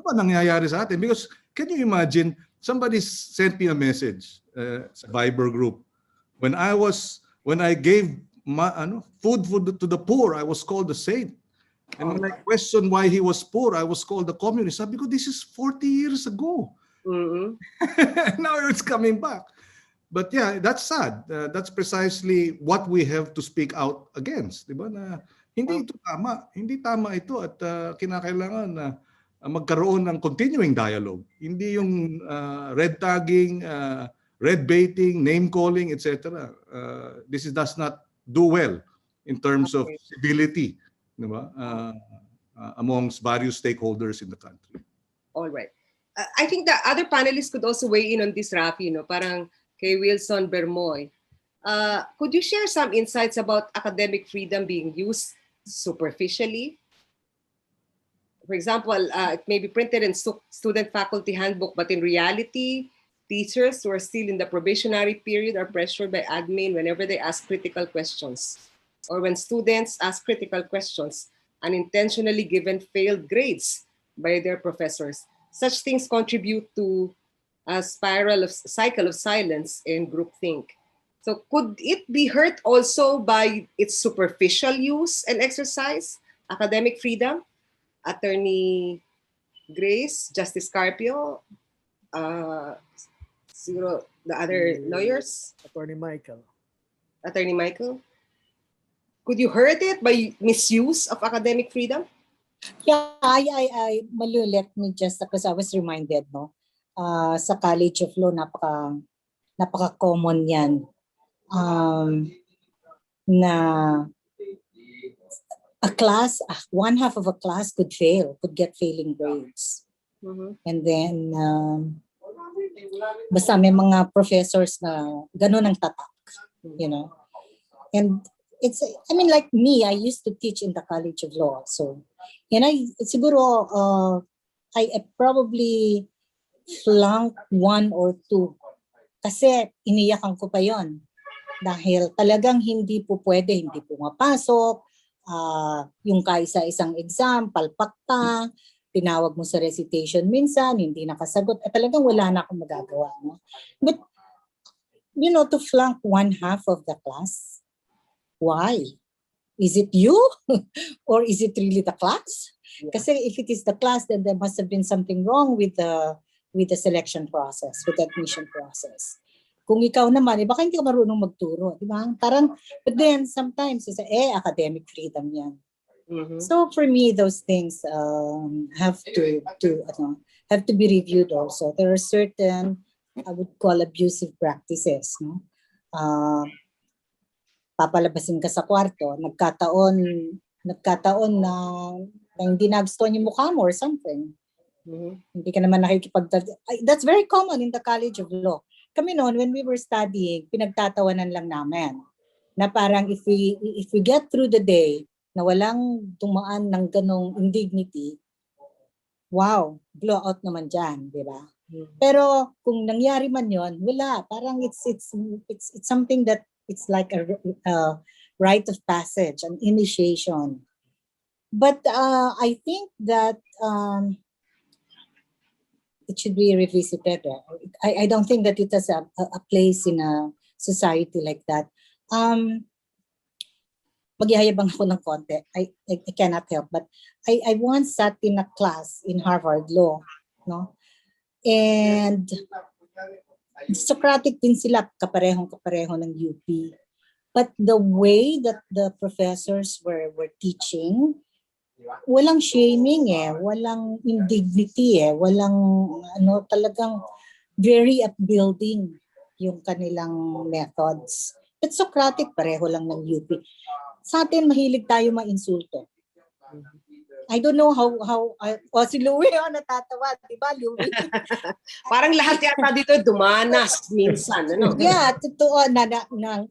ba nangyayari sa atin? Because can you imagine, somebody sent me a message sa Viber group. When I gave food to the poor, I was called a saint. And when I questioned why he was poor, I was called a communist. Sabi ko, this is 40 years ago. Now it's coming back. But yeah, that's sad. That's precisely what we have to speak out against, 'di ba? Na hindi ito tama. Hindi tama ito at kinakailangan na magkaroon ng continuing dialogue. Hindi yung red tagging, red baiting, name calling, etc. This does not do well in terms of civility, 'di ba? Amongst various stakeholders in the country. All right. I think the other panelists could also weigh in on this, Raffy, parang kay Wilson Bermoy. Could you share some insights about academic freedom being used superficially? For example, it may be printed in student faculty handbook, but in reality, teachers who are still in the probationary period are pressured by admin whenever they ask critical questions, or when students ask critical questions, unintentionally given failed grades by their professors. Such things contribute to a cycle of silence and groupthink. So could it be hurt also by its superficial use and exercise, academic freedom? Attorney Grace, Justice Carpio, the other lawyers? Attorney Michael. Attorney Michael? Could you hurt it by misuse of academic freedom? Yeah, Malou, let me just, because I was reminded, sa College of Law, napaka-common yan. Na a class, one half of a class could get failing grades. And then, basta may mga professors na ganun ang tatak, And it's, like me, I used to teach in the College of Law. So, siguro, I probably flunked 1 or 2. Kasi iniyakan ko pa yon. Dahil talagang hindi po pwede, hindi po mapasok. Yung kaisa-isang exam, palpak pa. Tinawag mo sa recitation minsan, hindi nakasagot. At talagang wala na akong magagawa. No? But, to flunk 1/2 of the class, Why? Is it you? Or is it really the class? Kasi if it is the class, then there must have been something wrong with the selection process, with the admission process. Kung ikaw naman, baka hindi ka marunong magturo, di ba? Parang, but then sometimes, academic freedom yan. So for me, those things have to be reviewed also. There are certain, I would call, abusive practices. No? Papalabasin ka sa kwarto, nagkataon na hindi nagustuhan yung mukha mo or something. Hindi ka naman that's very common in the College of Law. Kami noon, when we were studying, pinagtatawanan lang namin. Na parang if we get through the day, na walang dumaan ng ganong indignity, wow, blowout naman dyan, di ba? Pero kung nangyari man yon, wala. Parang it's something that it's like a rite of passage, an initiation. But I think that it should be revisited. I don't think that it has a place in a society like that. Magyayabang ako ng konti. I cannot help, but I once sat in a class in Harvard Law, no? And Socratic din sila, kapareho ng UP. But the way that the professors were teaching, walang shaming walang indignity walang talagang very upbuilding yung kanilang methods. But Socratic, pareho lang ng UP. Sa atin, mahilig tayo ma-insulto. I don't know how si Louie, natatawa, di ba, Louie? Parang lahat yata dito dumanas minsan, ano? Yeah, totoo na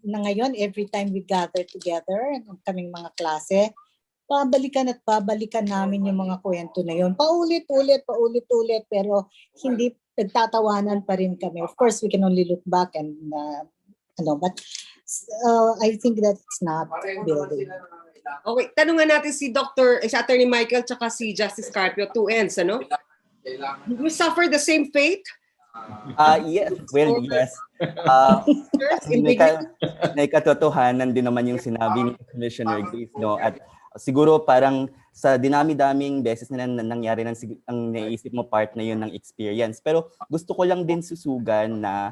ngayon, every time we gather together, kaming mga klase, pabalikan namin yung mga kwento na yun. Paulit-ulit, pero hindi nagtatawanan pa rin kami. Of course, we can only look back and but I think that's not building. Okay, tanungan natin si Attorney Michael tsaka si Justice Carpio, two ends, ano? Did you suffer the same fate? Yes. Well, yes. May katotohanan din naman yung sinabi ni Commissioner Grace, no? At siguro parang sa dinami-daming beses na nangyari ang naisip mo part na yun ng experience. Pero gusto ko lang din susugan na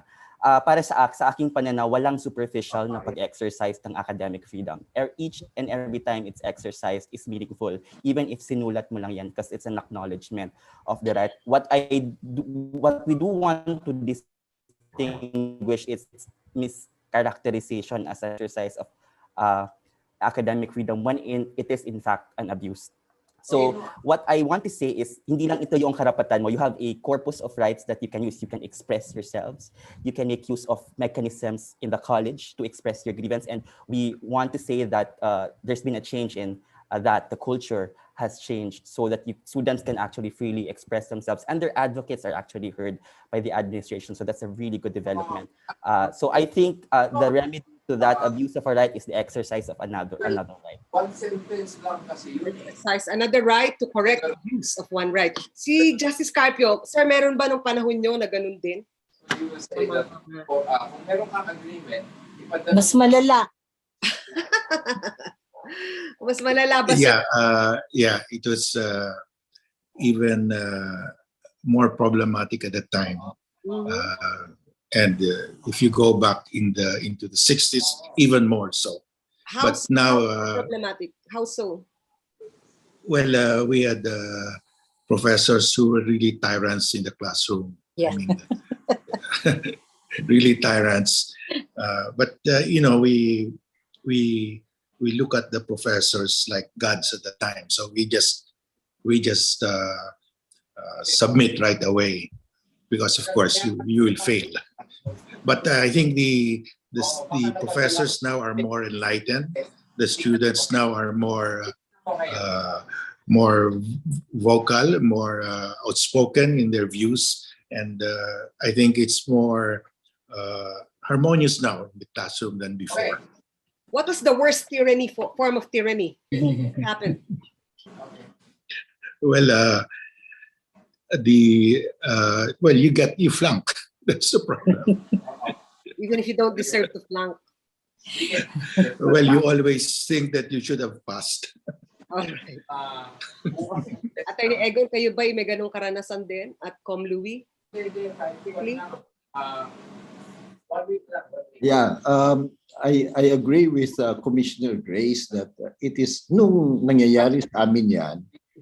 para sa aking pananaw, walang superficial na pag-exercise ng academic freedom. Each and every time it's exercised is meaningful, even if sinulat mo lang yan, because it's an acknowledgement of the right. What we do want to distinguish is mischaracterization as an exercise of academic freedom when it is in fact an abuse. So what I want to say is, hindi lang ito yung karapatan mo. You have a corpus of rights that you can use. You can express yourselves. You can make use of mechanisms in the college to express your grievance. And we want to say that there's been a change in that. The culture has changed so that students can actually freely express themselves. And their advocates are actually heard by the administration. So that's a really good development. So I think the remedy to that abuse of a right is the exercise of another right. One sentence lang kasi yun. Exercise another right to correct abuse of one right. Si Justice Carpio, sir, meron ba nung panahon nyo na ganun din? Kung meron kang agreement, mas malala. Mas malala ba? Yeah, it was even more problematic at that time. And if you go back into the 60s, even more so. But now, problematic. How so? Well, we had professors who were really tyrants in the classroom. Yeah. I mean, really tyrants. But we look at the professors like gods at the time. So we just submit right away, because of course you will fail. But I think the professors now are more enlightened. The students now are more vocal, more outspoken in their views, and I think it's more harmonious now in the classroom than before. What was the worst form of tyranny that happened? Well, you flunk. That's the problem. Even if you don't deserve to flunk. Well, you always think that you should have passed. Alright. Attorney Egon, kayo ba may ganong karanasan din? At Com Louie? Quickly. Yeah, I agree with Commissioner Grace that it is nung nangyayari sa amin yan,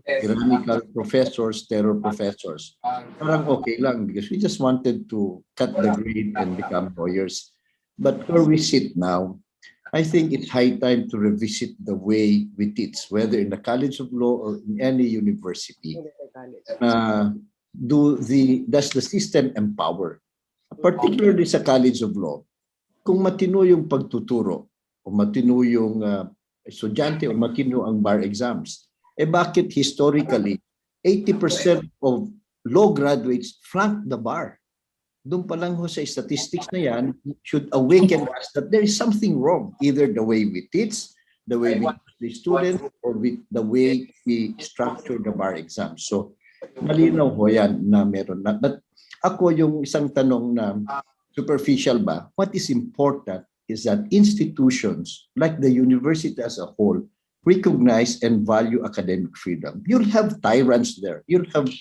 tyrannical professors, terror professors, parang okay lang because we just wanted to cut the grade and become lawyers. But where we sit now, I think it's high time to revisit the way we teach, whether in the College of Law or in any university. Does the system empower? Particularly sa College of Law, kung matino yung pagtuturo, o matino yung estudyante, o matino ang bar exams, bakit historically 80% of law graduates flunk the bar? Doon pa lang ho sa statistics na yan, should awaken us that there is something wrong, either the way we teach, the way we teach the students, or with the way we structure the bar exams. So, malinaw ho yan na meron na. But ako yung isang tanong na superficial ba, what is important is that institutions like the university as a whole recognize and value academic freedom. You'll have tyrants there. You'll have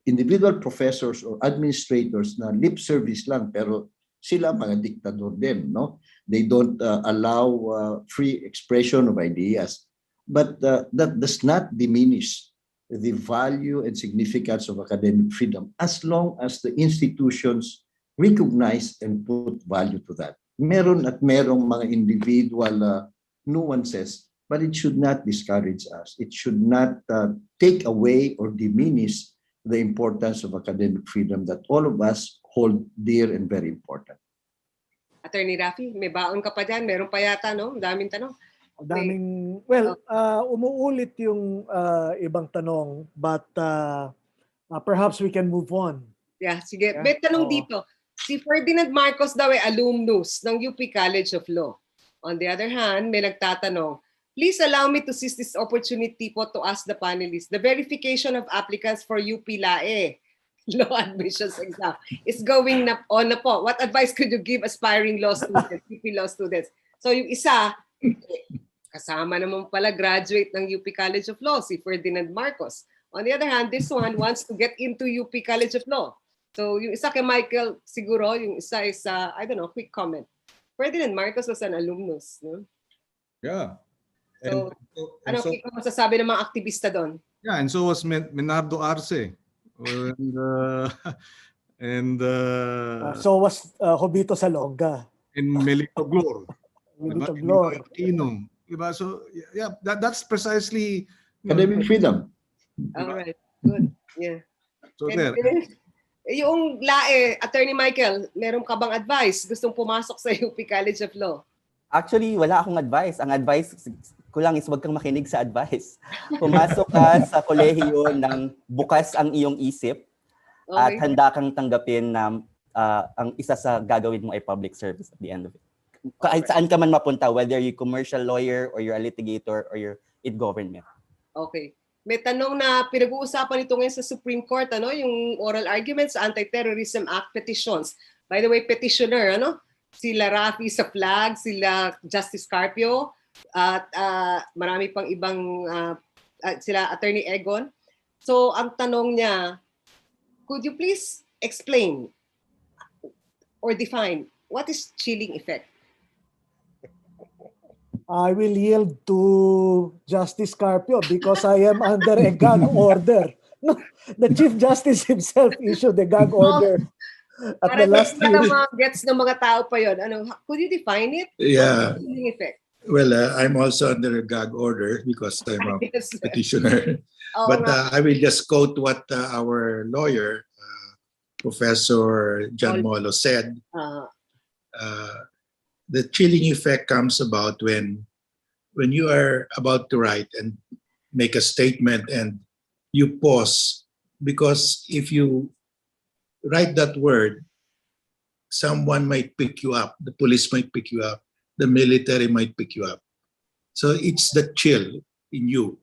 individual professors or administrators na lip service lang pero sila mga diktador din, no? They don't allow free expression of ideas. But that does not diminish the value and significance of academic freedom as long as the institutions recognize and put value to that. Meron at merong mga individual nuances, but it should not discourage us. It should not take away or diminish the importance of academic freedom that all of us hold dear and very important. Attorney Raffy, may baon ka pa dyan. Meron pa yata, no? Daming tanong. Daming, well, umuulit yung ibang tanong, but perhaps we can move on. Yeah, sige. Yeah. May tanong dito. Si Ferdinand Marcos daw ay alumnus ng UP College of Law. On the other hand, may nagtatanong, please allow me to seize this opportunity po to ask the panelists. The verification of applicants for UP LAE law admissions exam is going on na po. What advice could you give aspiring law students, UP law students? So yung isa, kasama naman pala graduate ng UP College of Law, si Ferdinand Marcos. On the other hand, this one wants to get into UP College of Law. So yung isa kay Michael, siguro, yung isa is, I don't know, quick comment. Ferdinand Marcos was an alumnus. No? Yeah. So, ano Kiko masasabi ng mga aktivista doon? Yeah, and so was Menardo Arce. So was Jovito Salonga. And Melito Glor. Melito Glor. Aquino. So, yeah, that's precisely... Academic freedom. All right, good. Yeah. So And there. Yung LAE, Attorney Michael, meron ka bang advice? Gustong pumasok sa UP College of Law? Actually, wala akong advice. Ang advice ko lang is huwag kang makinig sa advice. Pumasok ka sa kolehiyo ng bukas ang iyong isip at handa kang tanggapin na ang isa sa gagawin mo ay public service at the end of it. Kahit saan ka man mapunta, whether you're commercial lawyer or you're a litigator or you're in government. Okay. May tanong na pinag-uusapan ito ngayon sa Supreme Court, ano, yung oral arguments sa Anti-Terrorism Act petitions. By the way, petitioner, ano? Sila Raffy sa flag, sila Justice Carpio, at marami pang ibang sila Attorney Egon. So ang tanong niya, could you please explain or define what is chilling effect? I will yield to Justice Carpio because I am under a gag order. No, the Chief Justice himself issued a gag order at the last hearing. Para gets ng mga tao pa yun. Ano, could you define it? Yeah. Chilling effect. Well, I'm also under a gag order because I'm a petitioner. But I will just quote what our lawyer, Professor John Molo, said. The chilling effect comes about when you are about to write and make a statement and you pause, because if you write that word, someone might pick you up, the police might pick you up, the military might pick you up. So it's the chill in you.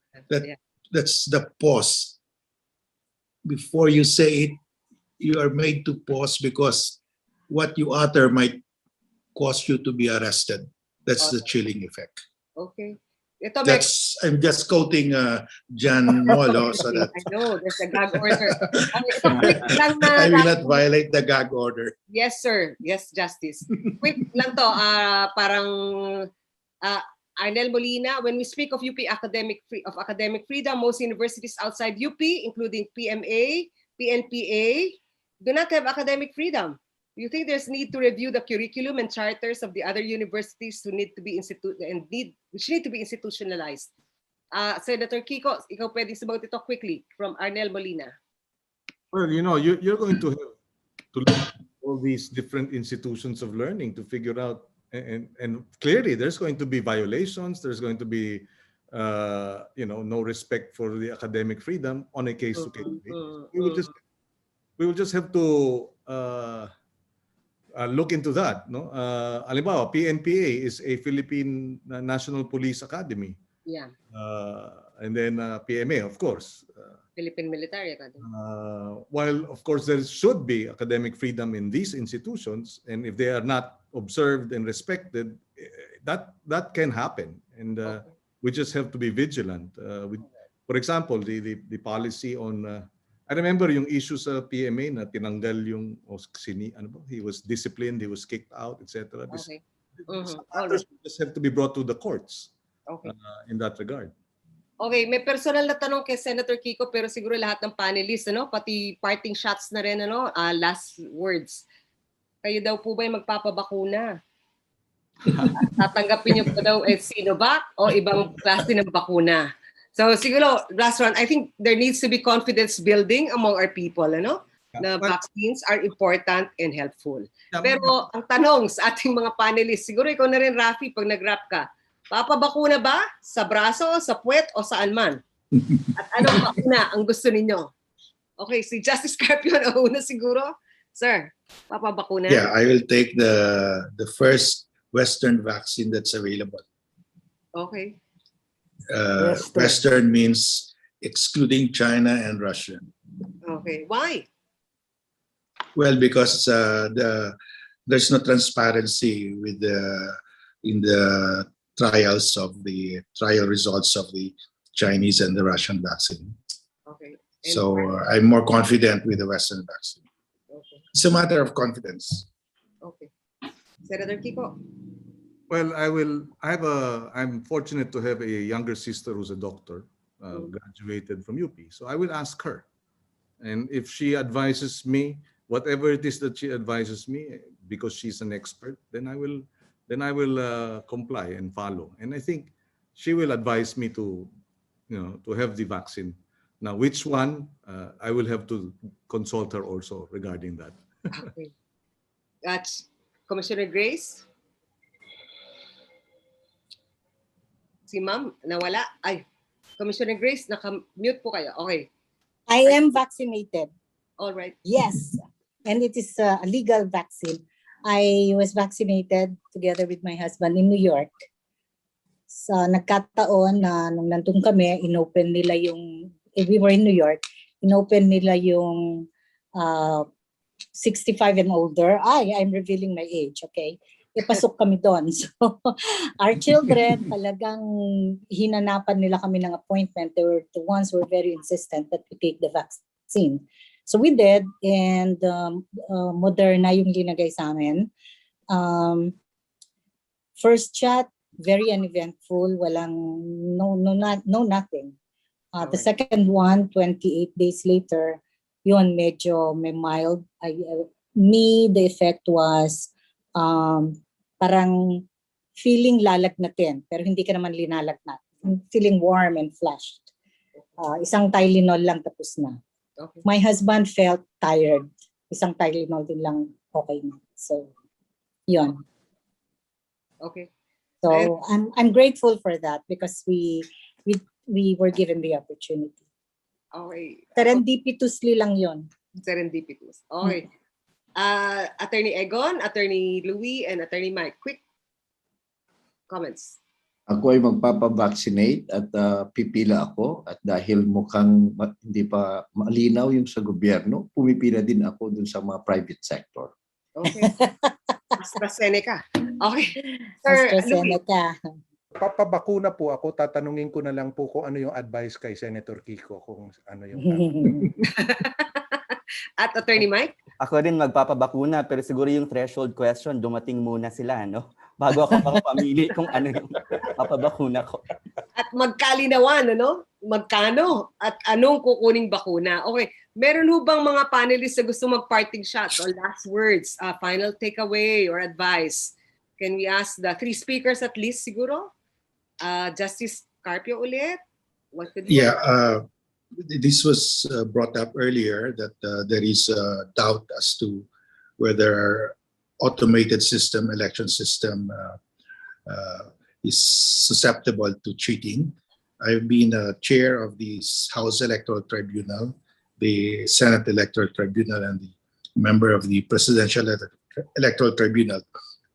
That's the pause. Before you say it, you are made to pause because what you utter might cause you to be arrested. That's the chilling effect. Okay. Ito, may, I'm just quoting John Molo so that I know, there's a gag order. Ito, quick lang na. I will not violate the gag order. Yes, sir. Yes, Justice. Quick lang to. Parang Arnel Molina, when we speak of UP academic freedom, most universities outside UP, including PMA, PNPA, do not have academic freedom. Do you think there's need to review the curriculum and charters of the other universities who need to be which need to be institutionalized? Senator Kiko, ikaw pwedeng sumagot ito quickly from Arnel Molina. Well, you know, you're going to have to look at all these different institutions of learning to figure out, and clearly there's going to be violations. There's going to be, no respect for the academic freedom on a case-to-case basis. We will just have to look into that. No, halimbawa, PNPA is a Philippine National Police Academy. Yeah. And then PMA, of course. Philippine Military Academy. While, of course, there should be academic freedom in these institutions, and if they are not observed and respected, that can happen. And we just have to be vigilant. For example, the policy on... I remember yung issue sa PMA na tinanggal yung he was disciplined, he was kicked out, etc. Okay. Matters just have to be brought to the courts in that regard. Okay, may personal na tanong kay Senator Kiko pero siguro lahat ng panelists, pati parting shots na rin, last words. Kayo daw po ba yung magpapabakuna? Tatanggapin niyo po daw Sinovac o ibang klase ng bakuna? So siguro, last one, I think there needs to be confidence building among our people, na vaccines are important and helpful. Pero ang tanong sa ating mga panelists, siguro ikaw na rin, Raffy, pag nag-wrap ka, papabakuna ba sa braso, sa puwet, o saan man? At anong bakuna ang gusto ninyo? Okay, si Justice Carpio na una siguro. Sir, papabakuna? Yeah, I will take the first Western vaccine that's available. Okay. Western means excluding China and Russia. Okay, why? Well, because there's no transparency in the trial results of the Chinese and the Russian vaccine. Okay. So I'm more confident with the Western vaccine. Okay. It's a matter of confidence. Okay. Senator Kiko. Well, I'm fortunate to have a younger sister who's a doctor, graduated from UP. So I will ask her. And if she advises me, whatever it is that she advises me, because she's an expert, then I will comply and follow. And I think she will advise me to have the vaccine. Now, which one, I will have to consult her also regarding that. Okay. That's Commissioner Grace. Si ma'am, nawala. Ay, Commissioner Grace, naka-mute po kayo. Okay. I am vaccinated. All right. Yes. And it is a legal vaccine. I was vaccinated together with my husband in New York. So nagkataon na nung nandun kami, inopen nila yung, we were in New York, inopen nila yung 65 and older. I'm revealing my age, okay? Ipasok kami doon. So our children, talagang hinanapan nila kami ng appointment. They were the ones who were very insistent that we take the vaccine. So we did, and Moderna yung linagay sa amin. First shot, very uneventful, walang no nothing. The second one, 28 days later, yun medyo may mild. The effect was parang feeling lalagnatin, pero hindi ka naman linalagnat. Feeling warm and flushed. Isang Tylenol lang tapos na. Okay. My husband felt tired. Isang Tylenol din lang okay na. So, yun. Okay. So, I'm grateful for that because we were given the opportunity. Okay. Serendipitously lang yun. Serendipitous. Okay. Attorney Egon, Attorney Louie, and Attorney Mike. Quick comments. Ako ay magpapavaccinate at pipila ako at dahil mukhang hindi pa malinaw yung sa gobyerno, pumipila din ako dun sa mga private sector. Okay. AstraZeneca. Okay. Sir, AstraZeneca. Papabakuna po ako, tatanungin ko na lang po kung ano yung advice kay Senator Kiko, kung ano yung at Attorney Mike? Ako rin magpapabakuna, pero siguro yung threshold question, dumating muna sila, no? Bago ako makapamili kung ano yung papabakuna ko. At magkalinawan, ano? Magkano? At anong kukuning bakuna? Okay, meron ho bang mga panelists na gusto mag-parting shot or last words, final takeaway or advice? Can we ask the three speakers at least siguro? Justice Carpio ulit? What could you this was brought up earlier that there is doubt as to whether our automated system, election system, is susceptible to cheating. I've been a chair of the House Electoral Tribunal, the Senate Electoral Tribunal, and the member of the Presidential Electoral Tribunal.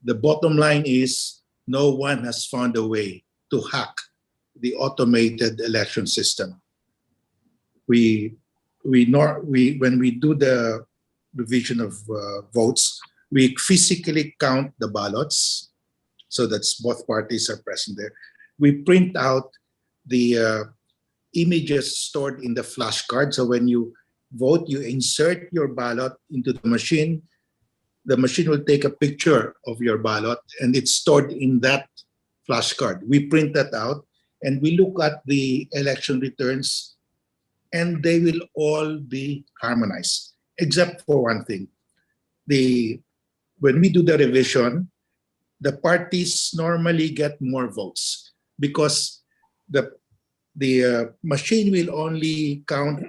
The bottom line is no one has found a way to hack the automated election system. When we do the revision of votes, we physically count the ballots, so that's both parties are present there. We print out the images stored in the flashcard. So when you vote, you insert your ballot into the machine. The machine will take a picture of your ballot, and it's stored in that flashcard. We print that out, and we look at the election returns, and they will all be harmonized, except for one thing. When we do the revision, the parties normally get more votes because the machine will only count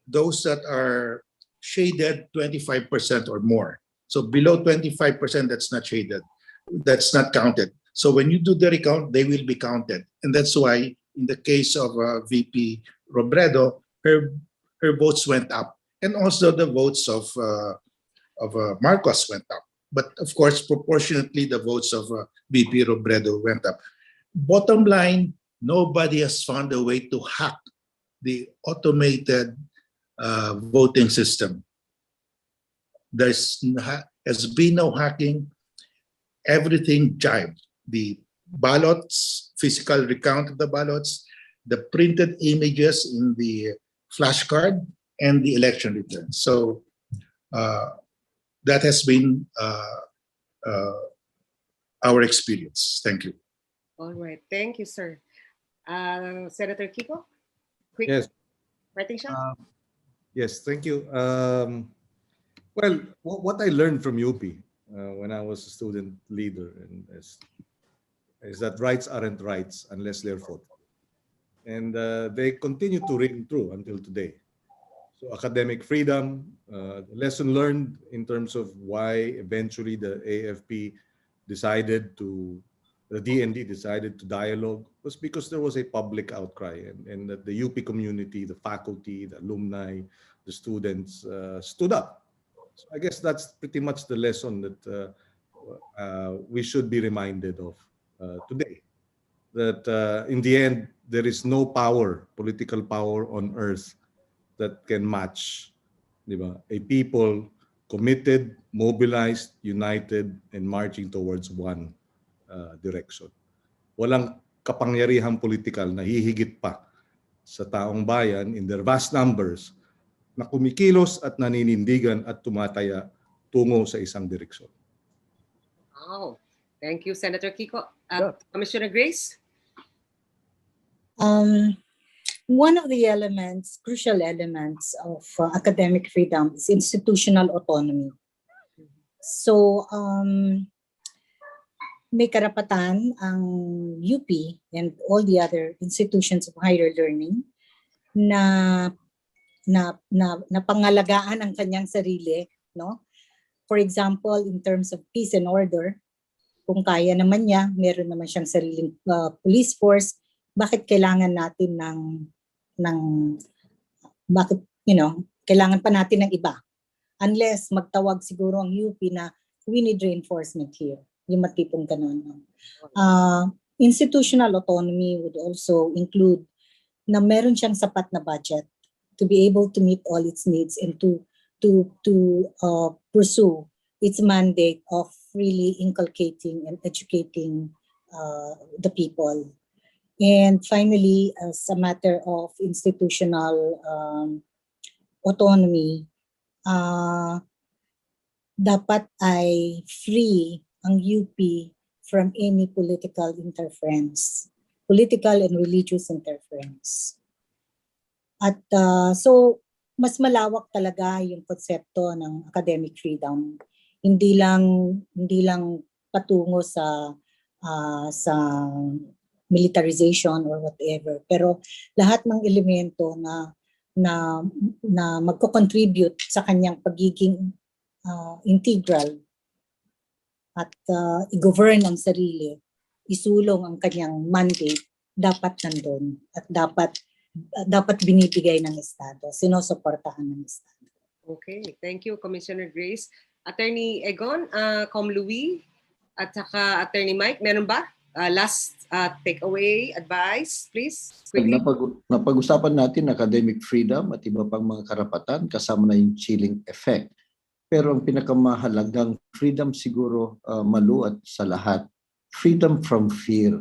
those that are shaded 25% or more. So below 25%, that's not shaded, that's not counted. So when you do the recount, they will be counted. And that's why in the case of VP Robredo, her votes went up. And also the votes of Marcos went up. But of course, proportionately, the votes of VP Robredo went up. Bottom line, nobody has found a way to hack the automated voting system. There has been no hacking. Everything jived. The ballots, physical recount of the ballots, the printed images in the flashcard, and the election returns. So that has been our experience. Thank you. All right. Thank you, sir. Senator Kiko? Quick Yes. parting shot? Yes, thank you. Well, what I learned from UP when I was a student leader is that rights aren't rights unless they're fought. And they continue to ring true until today. So academic freedom, lesson learned in terms of why eventually the AFP decided to, the DND decided to dialogue was because there was a public outcry and that the UP community, the faculty, the alumni, the students stood up. So I guess that's pretty much the lesson that we should be reminded of today. That in the end, there is no power, political power on earth that can match, diba? A people committed, mobilized, united, and marching towards one direction. Walang kapangyarihang politikal na hihigit pa sa taong bayan in their vast numbers na kumikilos at naninindigan at tumataya tungo sa isang direksyon. Wow. Thank you, Senator Kiko. Commissioner Grace? One of the elements, crucial elements of academic freedom is institutional autonomy. So, may karapatan ang UP and all the other institutions of higher learning na pangalagaan ang kanyang sarili, no? For example, in terms of peace and order, kung kaya naman niya, meron naman siyang sariling police force, bakit kailangan natin bakit, kailangan pa natin ng iba? Unless magtawag siguro ang UP na we need reinforcement here. Yung matipong ganun. Institutional autonomy would also include na meron siyang sapat na budget to be able to meet all its needs and to pursue its mandate of really inculcating and educating the people. And finally, as a matter of institutional autonomy, dapat ay free ang UP from any political interference, political and religious interference. At so, mas malawak talaga yung konsepto ng academic freedom. Hindi lang patungo sa militarization or whatever, pero lahat ng elemento na magko-contribute sa kanyang pagiging integral at i-govern ang sarili, isulong ang kanyang mandate, dapat nandun at dapat binibigay ng Estado, sinusuportahan ng Estado. Okay, thank you, Commissioner Grace. Attorney Egon, Com Louie, at saka Attorney Mike, meron ba? Last takeaway, advice, please? Napag-usapan natin academic freedom at iba pang mga karapatan kasama na yung chilling effect. Pero ang pinakamahalagang freedom siguro, Malou, at sa lahat, freedom from fear.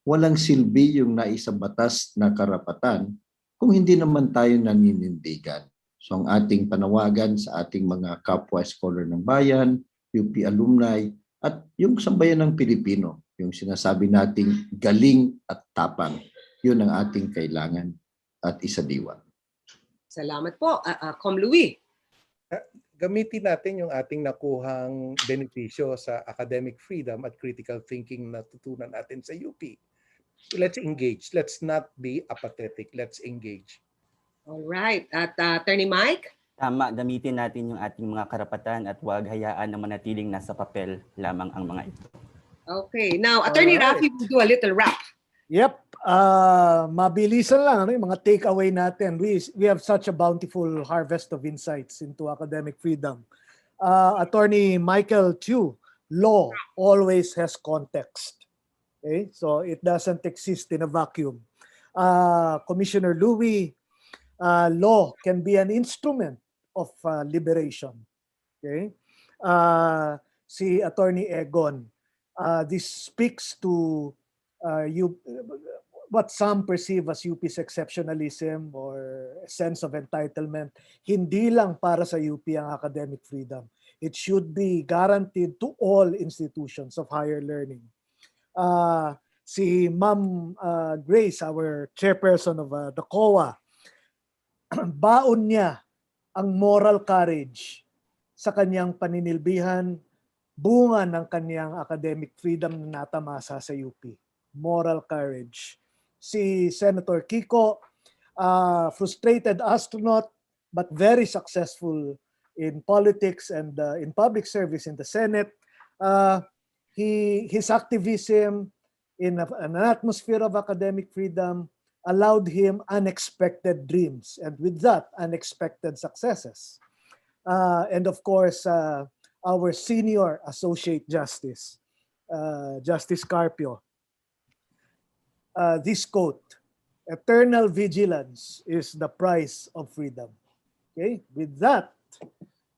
Walang silbi yung naisabatas na karapatan kung hindi naman tayo naninindigan. So ang ating panawagan sa ating mga kapwa scholar ng bayan, UP alumni, at yung sambayan ng Pilipino, yung sinasabi nating galing at tapang, yun ang ating kailangan at isadiwa. Salamat po. Com Louie. Gamitin natin yung ating nakuhang benepisyo sa academic freedom at critical thinking na tutunan natin sa UP. Let's engage. Let's not be apathetic. Let's engage. All right. At Attorney Mike? Tama, gamitin natin yung ating mga karapatan at huwag hayaan na manatiling nasa papel lamang ang mga ito. Okay. Now, Attorney Raffy will do a little rap. Yep. Mabilisan lang ano, yung mga takeaway natin. We have such a bountiful harvest of insights into academic freedom. Attorney Michael Chu, law always has context. Okay? So it doesn't exist in a vacuum. Commissioner Louie, law can be an instrument of liberation. Okay? Si Attorney Egon, this speaks to what some perceive as UP's exceptionalism or a sense of entitlement. Hindi lang para sa UP ang academic freedom. It should be guaranteed to all institutions of higher learning. Si Ma'am Grace, our chairperson of the COA, baon niya ang moral courage sa kanyang paninilbihan, bunga ng kanyang academic freedom na natamasa sa UP. Moral courage. Si Senator Kiko, frustrated astronaut but very successful in politics and in public service in the Senate. His activism in an atmosphere of academic freedom allowed him unexpected dreams, and with that, unexpected successes. And of course, our senior Associate Justice, Justice Carpio. This quote, eternal vigilance is the price of freedom. Okay? With that,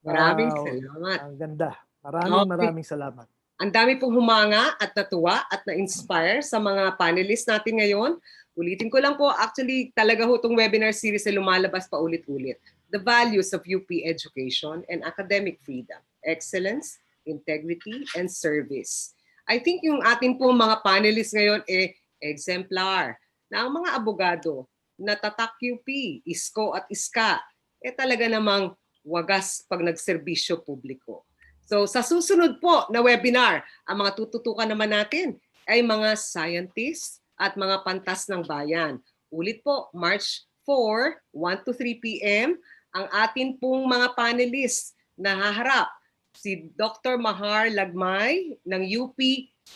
Maraming salamat. Ang ganda. Maraming salamat. Ang dami pong humanga at natuwa at na-inspire sa mga panelists natin ngayon. Ulitin ko lang po, actually talaga ho itong webinar series ay lumalabas pa ulit-ulit. The values of UP education and academic freedom, excellence, integrity, and service. I think yung atin pong mga panelists ngayon exemplar na ang mga abogado na tatak UP, isko at iska, talaga namang wagas pag nagserbisyo publiko. So sa susunod po na webinar, ang mga tututukan naman natin ay mga scientists at mga pantas ng bayan. Ulit po, March 4, 1 to 3 p.m. ang atin pong mga panelists na haharap. Si Dr. Mahar Lagmay ng UP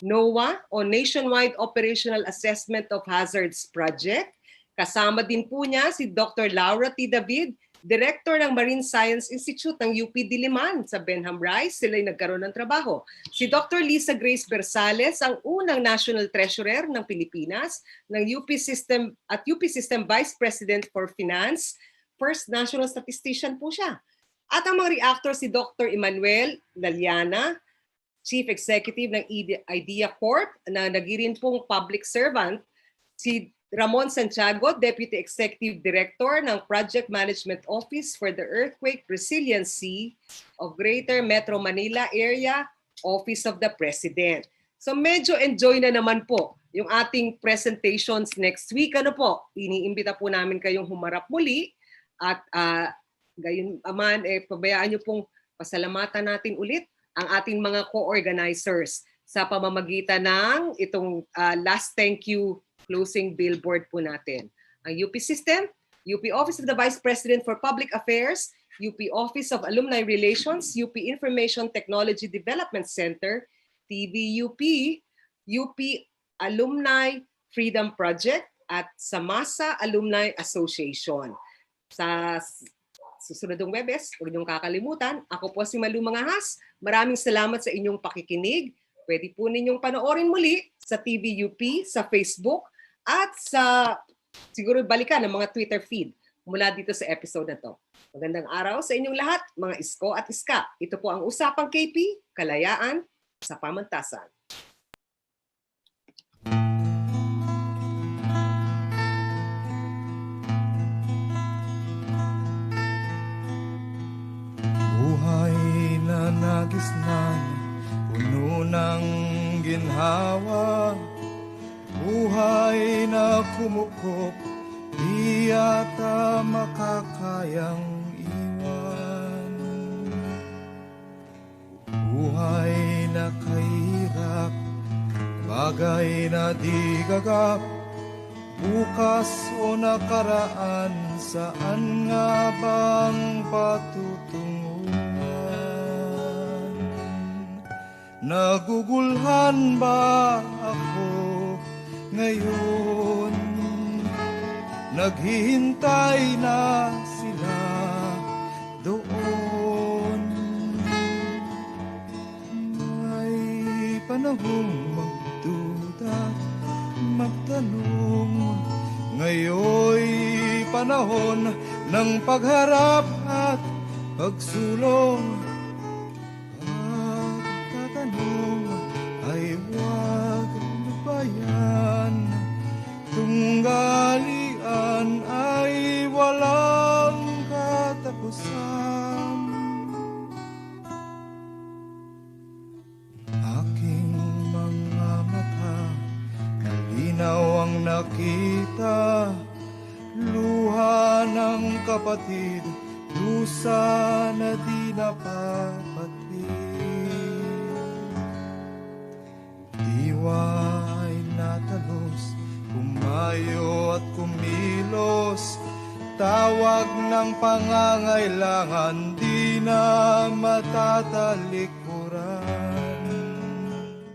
NOAA o Nationwide Operational Assessment of Hazards Project. Kasama din po niya si Dr. Laura T. David, Director ng Marine Science Institute ng UP Diliman sa Benham Rice. Sila'y nagkaroon ng trabaho. Si Dr. Lisa Grace Bersales, ang unang National Treasurer ng Pilipinas ng UP System at UP System Vice President for Finance. First National Statistician po siya. At ang mga reactor si Dr. Emmanuel Laliana, Chief Executive ng Idea Corp na nagirin pong public servant, si Ramon Santiago, Deputy Executive Director ng Project Management Office for the Earthquake Resiliency of Greater Metro Manila Area, Office of the President. So medyo enjoy na naman po yung ating presentations next week. Ano po, iniimbita po namin kayong humarap muli at gayon naman, pabayaan nyo pong pasalamatan natin ulit ang ating mga co-organizers sa pamamagitan ng itong last thank you closing billboard po natin. Ang UP System, UP Office of the Vice President for Public Affairs, UP Office of Alumni Relations, UP Information Technology Development Center, TVUP, UP Alumni Freedom Project, at Samasa Alumni Association. Sa susunod ng Webes, huwag niyong kakalimutan, ako po si Malou Mangahas. Maraming salamat sa inyong pakikinig. Pwede po ninyong panoorin muli sa TVUP, sa Facebook, at sa siguro balikan ng mga Twitter feed mula dito sa episode na to. Magandang araw sa inyong lahat, mga isko at iska. Ito po ang Usapang KP, Kalayaan sa Pamantasan. Buhay na nagisnan, puno ng ginhawa. Buhay na kumukop, di yata makakayang iwan. Buhay na kahirap, bagay na di gagap. Bukas o nakaraan, saan nga bang patutunguhan? Nagugulhan ba ako ngayon? Naghihintay na sila doon. May panahong magduda, magtanong. Ngayon'y panahon ng pagharap at pagsulong. Pagtatanong ay huwag lupayan. Tunggalian ay walang katapusan. Aking mga mata, malinaw ang nakita. Luha ng kapatid, lusa na di napapatid. Diwa ay natalos, kumayo at kumilos. Tawag ng pangangailangan, di na matatalikuran.